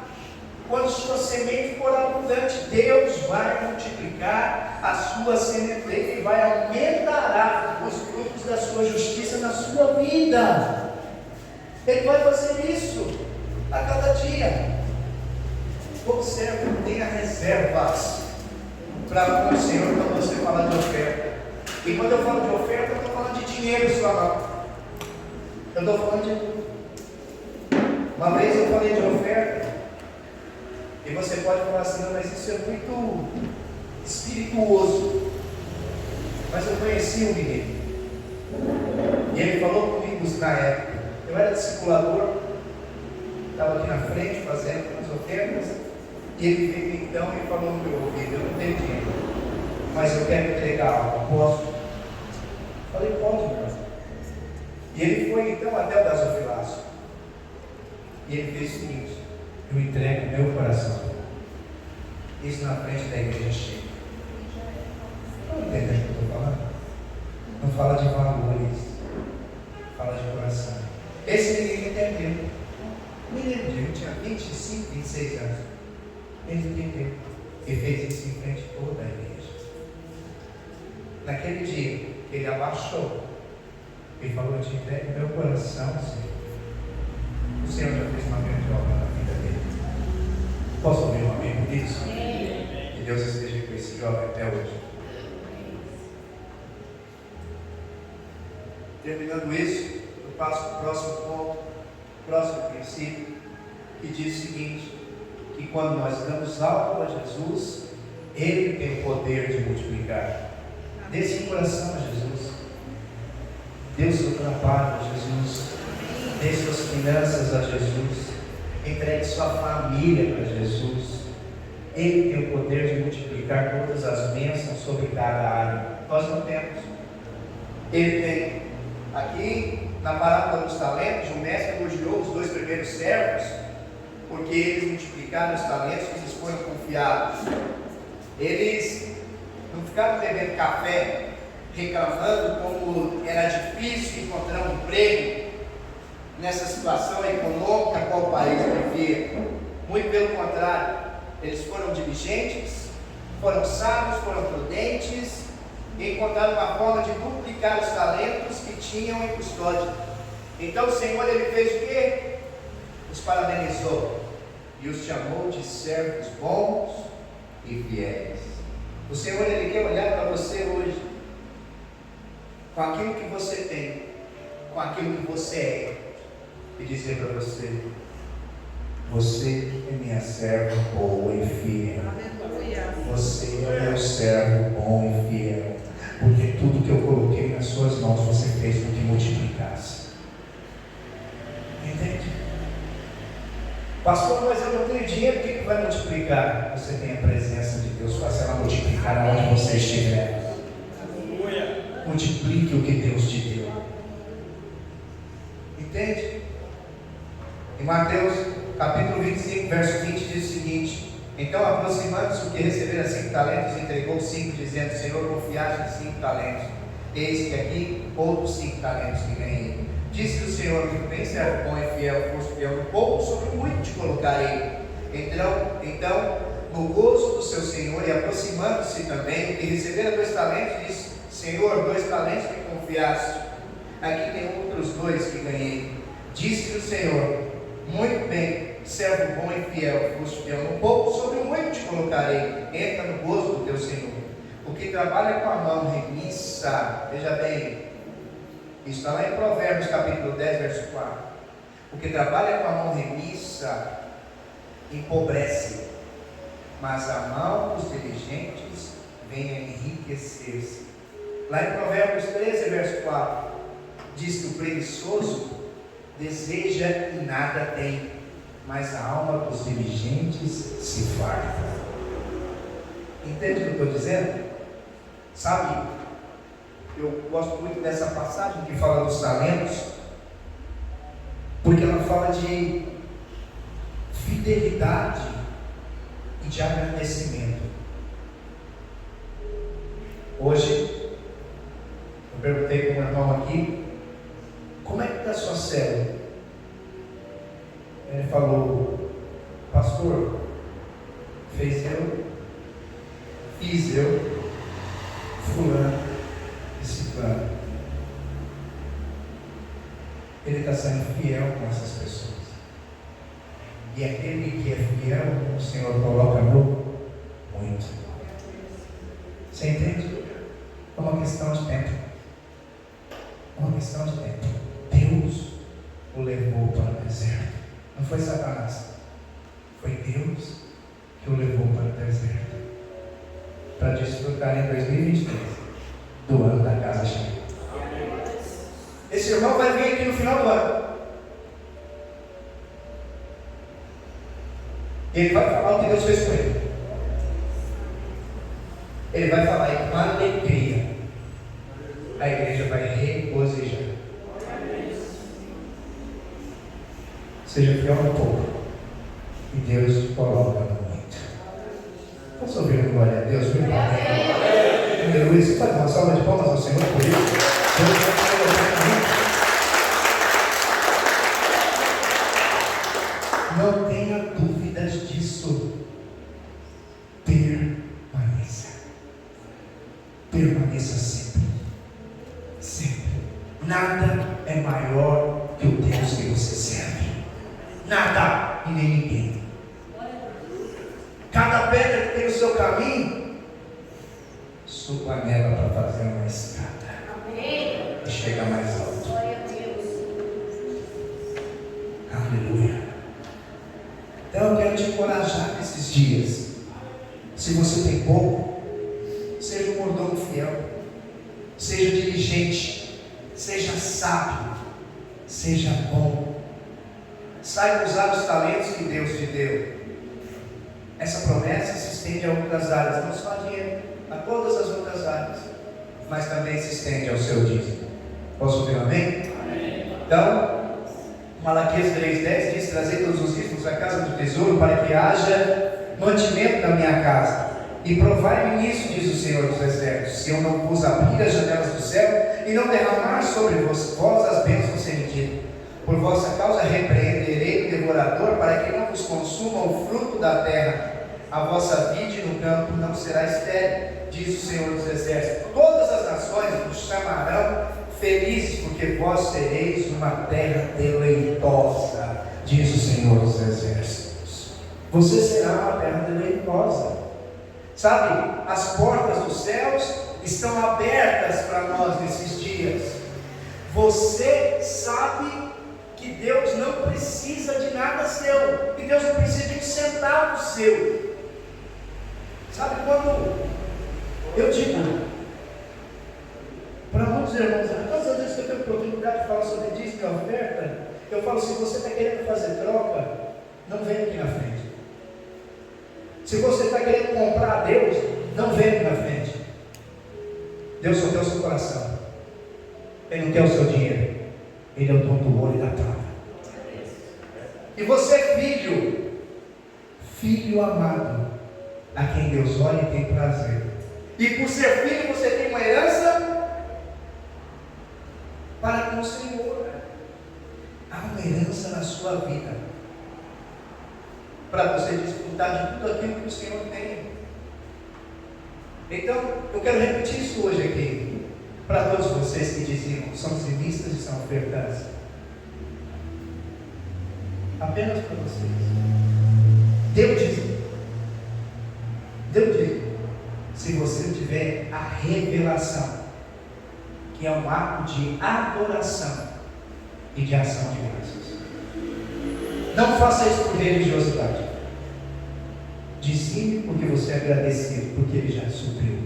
Quando sua semente for abundante, Deus vai multiplicar a sua sementeira e vai aumentar os frutos da sua justiça na sua vida. Ele vai fazer isso a cada dia. Observe, tenha reservas para o Senhor quando você falar de oferta. E quando eu falo de oferta, eu estou falando de dinheiro em sua mão. Eu estou falando de tudo. Uma vez eu falei de oferta, e você pode falar assim, não, mas isso é muito espirituoso. Mas eu conheci um menino, e ele falou comigo na época. Eu era discipulador, estava aqui na frente fazendo as ofertas, e ele veio então e falou no meu ouvido: eu não tenho dinheiro, mas eu quero entregar algo, posso? Falei: pode, meu irmão. E ele foi então até o gasofilácio, e ele fez o seguinte: eu entrego meu coração, isso na frente da igreja cheia. Não entende o que eu estou falando? Não fala de valores, fala de coração. Esse menino entendeu. O menino ele tinha 25, 26 anos. Ele entendeu e fez isso em frente a toda a igreja. Naquele dia, ele abaixou e falou: eu te entrego meu coração, Senhor. O Senhor já fez uma grande obra na vida dele. Posso ouvir um amém por isso? Que Deus esteja com esse jovem até hoje. Terminando isso, eu passo para o próximo ponto, próximo princípio, que diz o seguinte: que quando nós damos algo a Jesus, Ele tem o poder de multiplicar. Dê seu coração a Jesus, dê o seu trabalho a Jesus, dê suas finanças a Jesus, entregue sua família para Jesus. Ele tem o poder de multiplicar todas as bênçãos sobre cada área. Nós não temos. Ele tem. Aqui, na parábola dos talentos, o mestre elogiou os 2 primeiros servos, porque eles multiplicaram os talentos que lhes foram confiados. Eles não ficaram bebendo café, reclamando como era difícil encontrar um emprego nessa situação econômica a qual o país vivia. Muito pelo contrário, eles foram diligentes, foram sábios, foram prudentes, e encontraram uma forma de duplicar os talentos que tinham em custódia. Então o Senhor, Ele fez o quê? Os parabenizou e os chamou de servos bons e fiéis. O Senhor, Ele quer olhar para você hoje, com aquilo que você tem, com aquilo que você é, e dizer para você: você é minha serva boa e fiel. Você é meu servo bom e fiel, porque tudo que eu coloquei nas suas mãos você fez com que multiplicasse. Entende? Pastor, mas eu não tenho dinheiro, o que vai multiplicar? Você tem a presença de Deus, faça ela multiplicar aonde você estiver. Multiplique o que Deus te deu. Entende? Em Mateus capítulo 25, verso 20 diz o seguinte: então, aproximando-se o que recebera 5 talentos, entregou 5, dizendo: Senhor, confiaste 5 talentos, eis que aqui outros 5 talentos que ganhei. Disse o Senhor: muito bem, servo bom e fiel, foste fiel no pouco, sobre muito te colocarei. Então, no gozo do seu Senhor, e aproximando-se também, o que recebera 2 talentos, disse: Senhor, 2 talentos que confiaste, aqui tem outros 2 que ganhei. Disse o Senhor: muito bem, servo bom e fiel, foste fiel no pouco, sobre muito te colocarei. Entra no gozo do teu Senhor. O que trabalha com a mão remissa, veja bem, isso está lá em Provérbios capítulo 10, verso 4. O que trabalha com a mão remissa empobrece, mas a mão dos diligentes vem a enriquecer-se. Lá em Provérbios 13, verso 4, diz que o preguiçoso deseja e nada tem, mas a alma dos diligentes se farta. Entende o que eu estou dizendo? Sabe, eu gosto muito dessa passagem que fala dos talentos, porque ela fala de fidelidade e de agradecimento. Hoje, eu perguntei para o meu irmão aqui: como é que está a sua célula? Ele falou: pastor, fiz eu, fulano e ciclano. Ele está sendo fiel com essas pessoas. E aquele que é fiel, o Senhor coloca no muito. Você entende? É uma questão de tempo. É uma questão de tempo. Deus o levou para o deserto. Não foi Satanás, foi Deus que o levou para o deserto, para desfrutar em 2023 do ano da casa cheia. Esse irmão vai vir aqui no final do ano. Ele vai falar o que Deus fez com ele. Ele vai falar e com alegria a igreja vai regozijar. Seja fiel no pouco e Deus te coloca no muito. Posso ouvir a glória a Deus? Muito bem. Aleluia. Você pode dar uma salva de palmas ao Senhor por isso? Deus vai te colocar no muito. Não tenha dúvidas disso. Permaneça. Permaneça sempre. Sempre. Nada é maior que o Deus que você serve. Nada e nem ninguém. Cada pedra que tem no seu caminho, suba nela para fazer uma escada. Amém. E chegar mais alto. Glória a Deus. Aleluia. Então eu quero te encorajar nesses dias. Se você tem pouco, seja um mordomo fiel, seja diligente, seja sábio, seja bom. Saiba usar os talentos que Deus te deu. Essa promessa se estende a outras áreas, não só a dinheiro, a todas as outras áreas, mas também se estende ao seu dízimo. Posso ouvir um amém? Amém. Então, Malaquias 3,10 diz: trazei todos os dízimos à casa do tesouro, para que haja mantimento da minha casa. E provai-me nisso, diz o Senhor dos Exércitos, se eu não vos abrir as janelas do céu e não derramar sobre vós as bênçãos sem medida. Por vossa causa repreenderei o devorador, para que não vos consuma o fruto da terra. A vossa vide no campo não será estéril, diz o Senhor dos Exércitos. Todas as nações vos chamarão felizes, porque vós sereis uma terra deleitosa, diz o Senhor dos Exércitos. Você será uma terra deleitosa. Sabe, as portas dos céus estão abertas para nós nesses dias. Você sabe que Deus não precisa de nada seu, que Deus não precisa de um centavo seu. Sabe, quando eu digo para muitos irmãos, todas as vezes que eu tenho oportunidade de falar sobre dízimo e oferta, eu falo: se você está querendo fazer troca, não vem aqui na frente. Se você está querendo comprar a Deus, não vem aqui na frente. Deus só quer o seu coração. Ele não quer o seu dinheiro. Ele é o dono do ouro e da prata. E você, filho amado, a quem Deus olha e tem prazer. E por ser filho, você tem uma herança para com o Senhor. Há uma herança na sua vida, para você desfrutar de tudo aquilo que o Senhor tem. Então, eu quero repetir isso hoje aqui, para todos vocês que diziam: são dizimistas e são ofertantes. Apenas para vocês. Dê o dízimo. Dê o dízimo. Se você tiver a revelação, que é um ato de adoração e de ação de graças. Não faça isso por religiosidade. Dizime porque você é agradecido, porque Ele já supriu.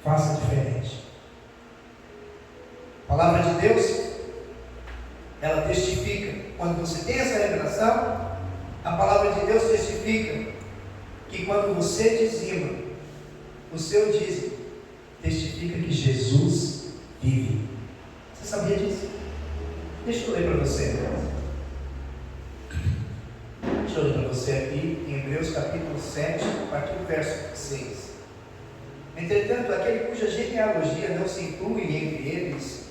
Faça diferente. A palavra de Deus, ela testifica. Quando você tem essa revelação, a palavra de Deus testifica que quando você dizima, o seu dízimo testifica que Jesus vive. Você sabia disso? Deixa eu ler para você. Deixa eu ler para você aqui em Hebreus capítulo 7, a partir do verso 6. Entretanto, aquele cuja genealogia não se inclui entre eles,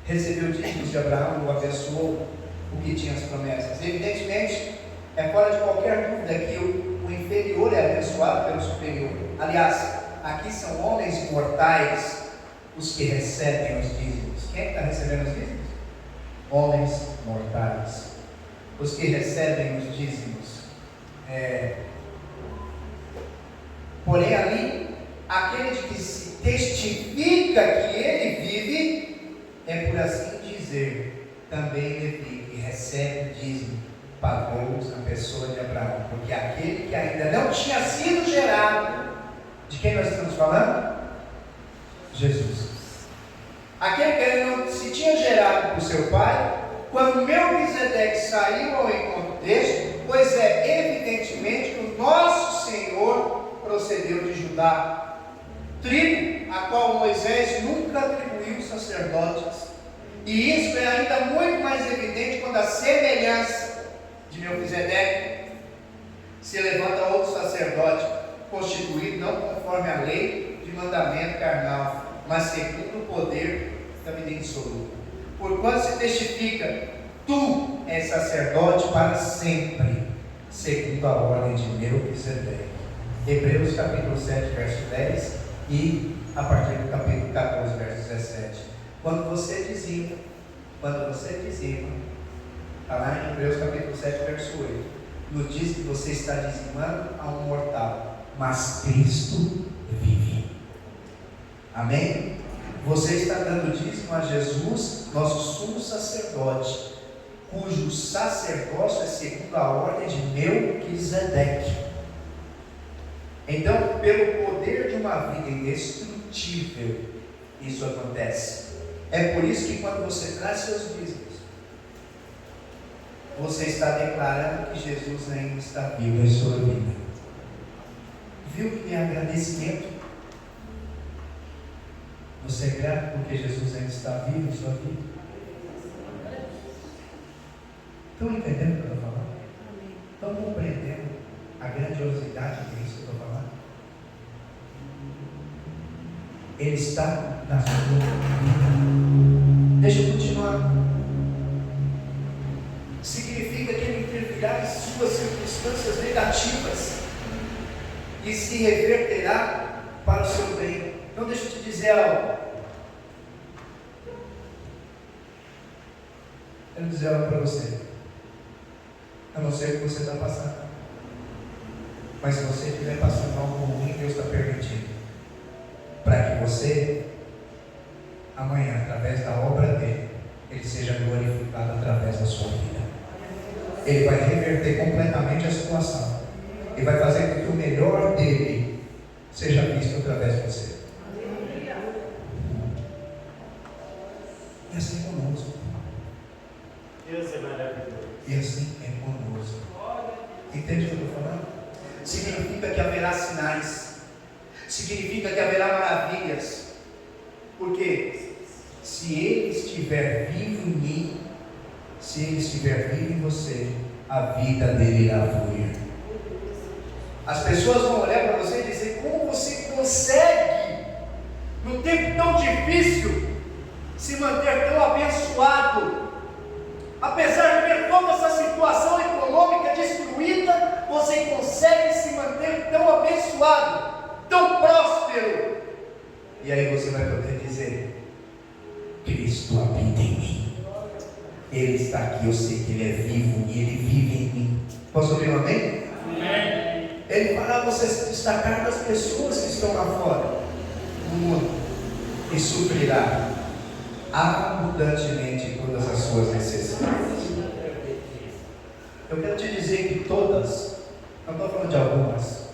recebeu dízimos de Abraão e o abençoou, o que tinha as promessas. Evidentemente, é fora de qualquer dúvida que o inferior é abençoado pelo superior. Aliás, aqui são homens mortais os que recebem os dízimos. Quem é que está recebendo os dízimos? Homens mortais, os que recebem os dízimos. Porém ali, aquele de que se testifica que ele vive, é por assim dizer, também Levi, que recebe o dízimo, pagou na pessoa de Abraão, porque aquele que ainda não tinha sido gerado, de quem nós estamos falando? Jesus. Aquele que ainda não se tinha gerado por seu pai, quando Melquisedeque saiu ao encontro deste, pois é evidentemente que o nosso Senhor procedeu de Judá, tribo a qual Moisés nunca atribuiu sacerdotes. E isso é ainda muito mais evidente quando a semelhança de Melquisedeque se levanta outro sacerdote, constituído não conforme a lei de mandamento carnal, mas segundo o poder da vida indissolúvel. Porquanto se testifica, tu és sacerdote para sempre, segundo a ordem de Melquisedeque. Hebreus capítulo 7, verso 10 e a partir do capítulo 14, verso 17. Quando você dizima, está lá em Hebreus capítulo 7, verso 8, nos diz que você está dizimando a um mortal, mas Cristo vive. Amém? Você está dando dízimo a Jesus, nosso sumo sacerdote, cujo sacerdócio é segundo a ordem de Melquisedeque. Então, pelo poder de uma vida indestrutível, isso acontece. É por isso que quando você traz seus dízimos, você está declarando que Jesus ainda está vivo em sua vida. Viu que é agradecimento? Você é grato porque Jesus ainda está vivo em sua vida? Estão entendendo o que eu estou falando? Estão compreendendo a grandiosidade disso que eu estou falando? Ele está na sua vida. Deixa eu continuar. Significa que Ele intervirá em suas circunstâncias negativas e se reverterá para o seu bem. Então deixa eu te dizer algo. Eu vou dizer algo para você. Eu não sei o que você está passando, mas se você estiver passando algo ruim, Deus está permitindo, para que você amanhã, através da obra dele, Ele seja glorificado através da sua vida. Ele vai reverter completamente a situação e vai fazer com que o melhor dele seja visto através de você. E assim conosco. Deus é maravilhoso. E assim é conosco. Entende o que eu estou falando? Significa que haverá sinais, significa que haverá maravilhas, porque se Ele estiver vivo em mim, se Ele estiver vivo em você, a vida dele irá fluir. As pessoas vão olhar para você e dizer: como você consegue, num tempo tão difícil, se manter tão abençoado? Apesar de ver toda essa situação econômica destruída, você consegue se manter tão abençoado, tão próspero. E aí você vai poder dizer: Cristo habita em mim. Ele está aqui, eu sei que Ele é vivo e Ele vive em mim. Posso ouvir um amém? Amém. Ele fará você se destacar das pessoas que estão lá fora do mundo e suprirá abundantemente todas as suas necessidades. Eu quero te dizer que todas, não estou falando de algumas,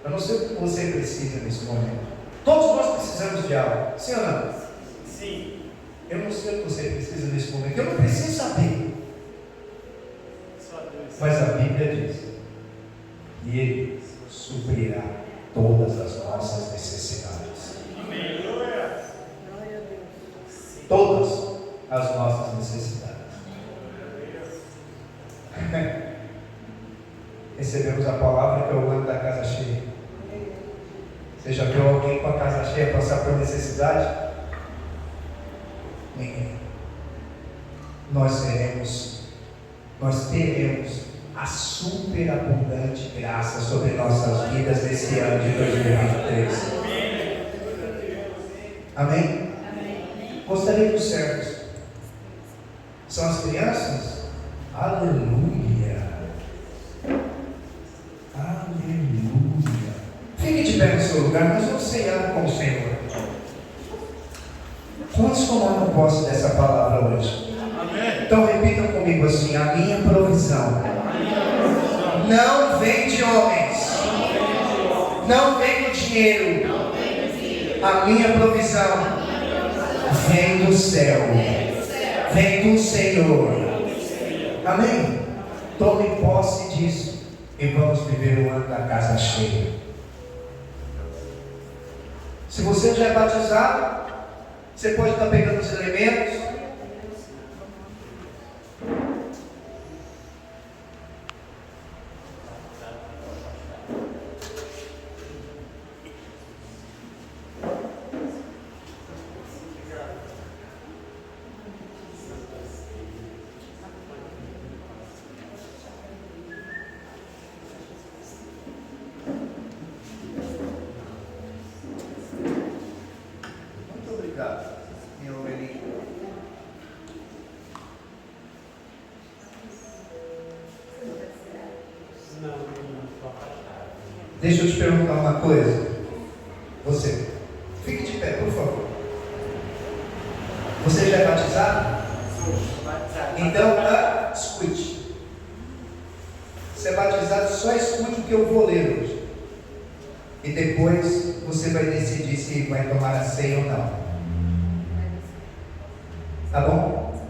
eu não sei o que você precisa nesse momento. Todos nós precisamos de algo, sim ou não? Sim. Eu não sei o que você precisa nesse momento, eu não preciso saber. Mas a Bíblia diz que Ele suprirá todas as nossas necessidades. Amém. Todas as nossas necessidades. Recebemos a palavra que é o ano da casa cheia. Você já viu alguém com a casa cheia passar por necessidade? Ninguém. Nós teremos a superabundante graça sobre nossas vidas nesse ano de 2023. Amém? Gostaria dos servos. São as crianças? Aleluia! Aleluia! Fique de pé no seu lugar, nós vamos ceiar com o Senhor. Quantos tomaram posse dessa palavra hoje? Amém. Então repitam comigo assim: a minha provisão não vem de homens, não vem do dinheiro, a minha provisão vem do céu, vem do Senhor. Amém? Tome posse disso e vamos viver o ano da casa cheia. Se você já é batizado, você pode estar pegando os elementos. Minha ovelhinha. Deixa eu te perguntar uma coisa. Você, fique de pé, por favor. Você já é batizado? Então, escute. Você é batizado, só escute o que eu vou ler hoje. E depois você vai decidir se vai tomar a ceia ou não. Tá bom?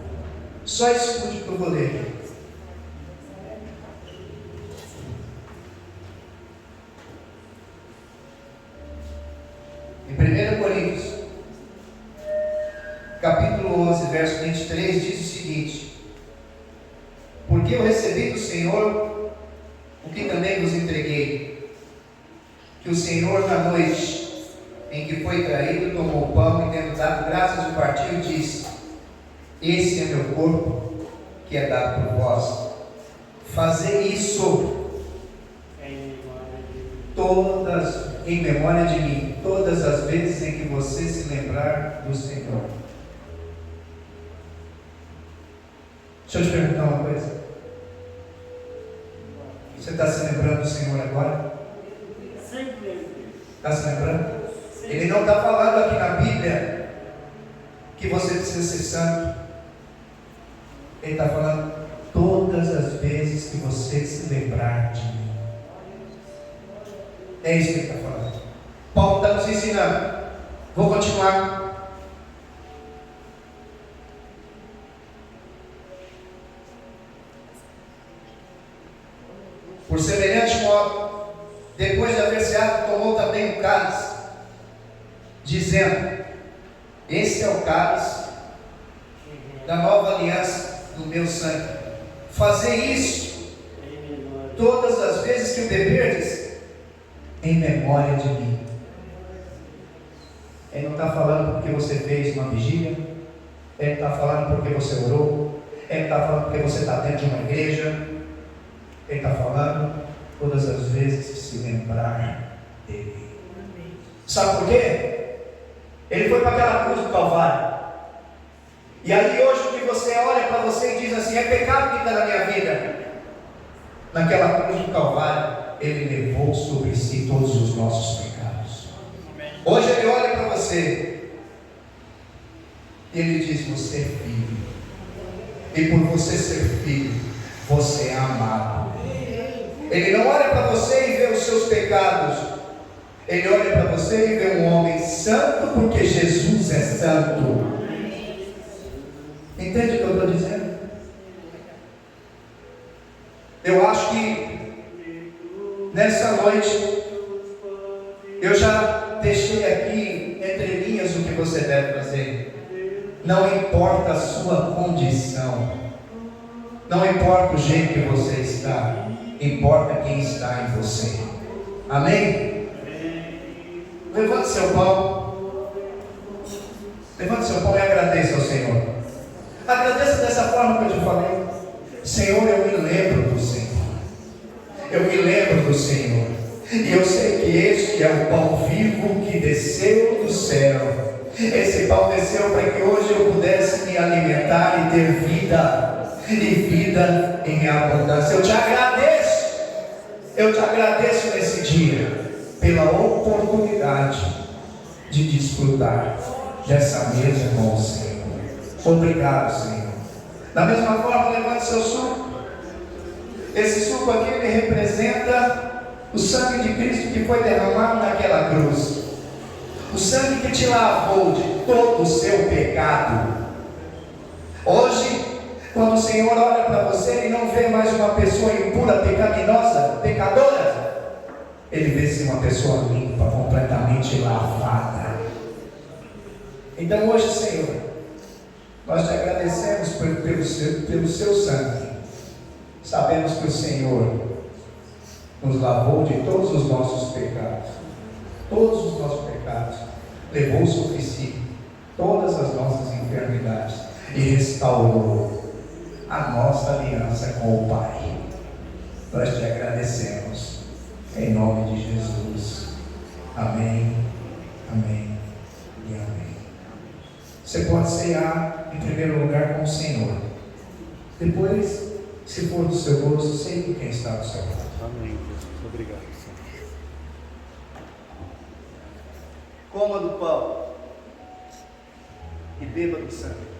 Só escute o que eu vou ler. Em 1 Coríntios, capítulo 11, verso 23, diz o seguinte: porque eu recebi do Senhor o que também vos entreguei, que o Senhor, na noite em que foi traído, tomou o pão e, tendo dado graças, o partiu e disse: esse é meu corpo, que é dado por vós. Fazei isso em memória de mim, todas as vezes em que você se lembrar do Senhor. Deixa eu te perguntar uma coisa. Você está se lembrando do Senhor agora? Está se lembrando? Ele não está falando aqui na Bíblia que você precisa ser santo. Ele está falando todas as vezes que você se lembrar de mim. É isso que ele está falando. Paulo está nos ensinando. Vou continuar. Por semelhante modo, depois de haver ceado, tomou também o cálice, dizendo: esse é o cálice da nova aliança do meu sangue. Fazei isso todas as vezes que o beberdes, em memória de mim. Ele não está falando porque você fez uma vigília. Ele está falando porque você orou. Ele está falando porque você está dentro de uma igreja. Ele está falando todas as vezes que se lembrar dele. Sabe por quê? Ele foi para aquela cruz do Calvário. E aí hoje o que você olha para você e diz assim: é pecado que está na minha vida. Naquela cruz do Calvário, ele levou sobre si todos os nossos pecados. Hoje ele olha para você e ele diz: você é filho. E por você ser filho, você é amado. Ele não olha para você e vê os seus pecados. Ele olha para você e vê um homem santo, porque Jesus é santo. Entende o que eu estou dizendo? Eu acho que nessa noite eu já deixei aqui entre linhas o que você deve fazer. Não importa a sua condição, não importa o jeito que você está, importa quem está em você. Amém? Levante seu pão. Levante seu pão e agradeça ao Senhor. Agradeça dessa forma que eu te falei. Senhor, eu me lembro do Senhor. Eu me lembro do Senhor. E eu sei que este é o pão vivo que desceu do céu. Esse pão desceu para que hoje eu pudesse me alimentar e ter vida. E vida em abundância. Eu te agradeço. Eu te agradeço nesse dia pela oportunidade de desfrutar dessa mesa com o Senhor. Obrigado, Senhor. Da mesma forma, levante seu suco. Esse suco aqui, ele representa o sangue de Cristo que foi derramado naquela cruz. O sangue que te lavou de todo o seu pecado. Hoje, quando o Senhor olha para você, Ele não vê mais uma pessoa impura, pecaminosa, pecadora. Ele vê sim uma pessoa limpa, completamente lavada. Então hoje, Senhor, nós te agradecemos pelo seu sangue. Sabemos que o Senhor nos lavou de todos os nossos pecados. Todos os nossos pecados. Levou sobre si todas as nossas enfermidades e restaurou a nossa aliança com o Pai. Nós te agradecemos em nome de Jesus. Amém, amém e amém. Você pode cear em primeiro lugar com o Senhor. Depois, se for do seu gosto, sei com quem está do seu lado. Amém, Jesus. Obrigado, Senhor. Coma do pão e beba do sangue.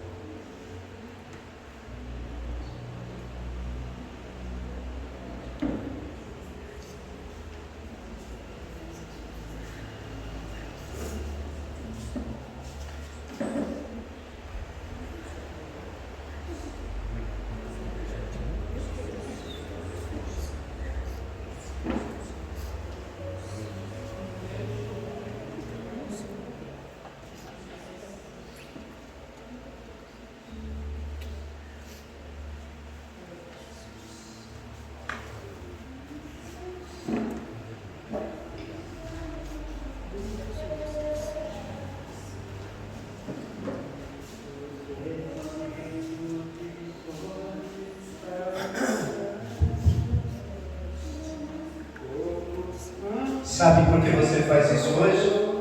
Sabe por que você faz isso hoje?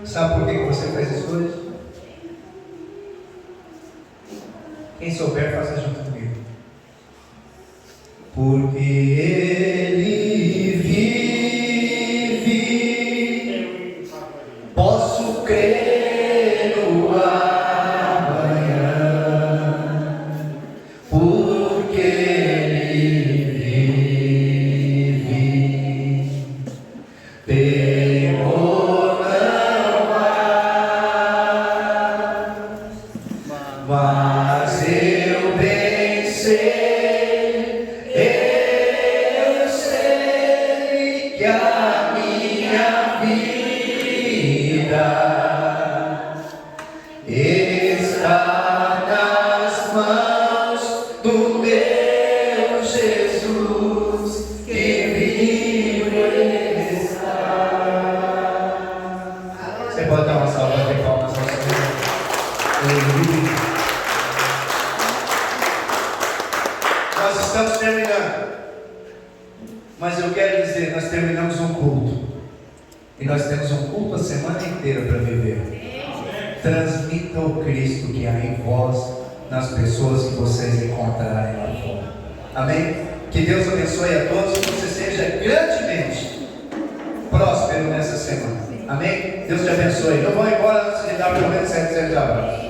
Sabe por que você faz isso hoje? Quem souber, faça junto comigo. Porque Ele vive, posso crer no amanhã, porque Ele vive, temor não há, mas eu bem sei, eu sei que a minha vida está nas mãos do meu Jesus, que vivo está. Você pode dar uma salva de palmas ao Senhor? Aleluia. Nós estamos terminando, mas eu quero dizer, nós terminamos um culto e nós temos um culto a semana inteira para viver. Transmita o Cristo que há em vós nas pessoas que vocês encontrarem lá fora. Amém? Que Deus abençoe a todos, que você seja grandemente próspero nessa semana. Amém? Deus te abençoe. Não vão embora antes de dar pelo menos 7 abraços.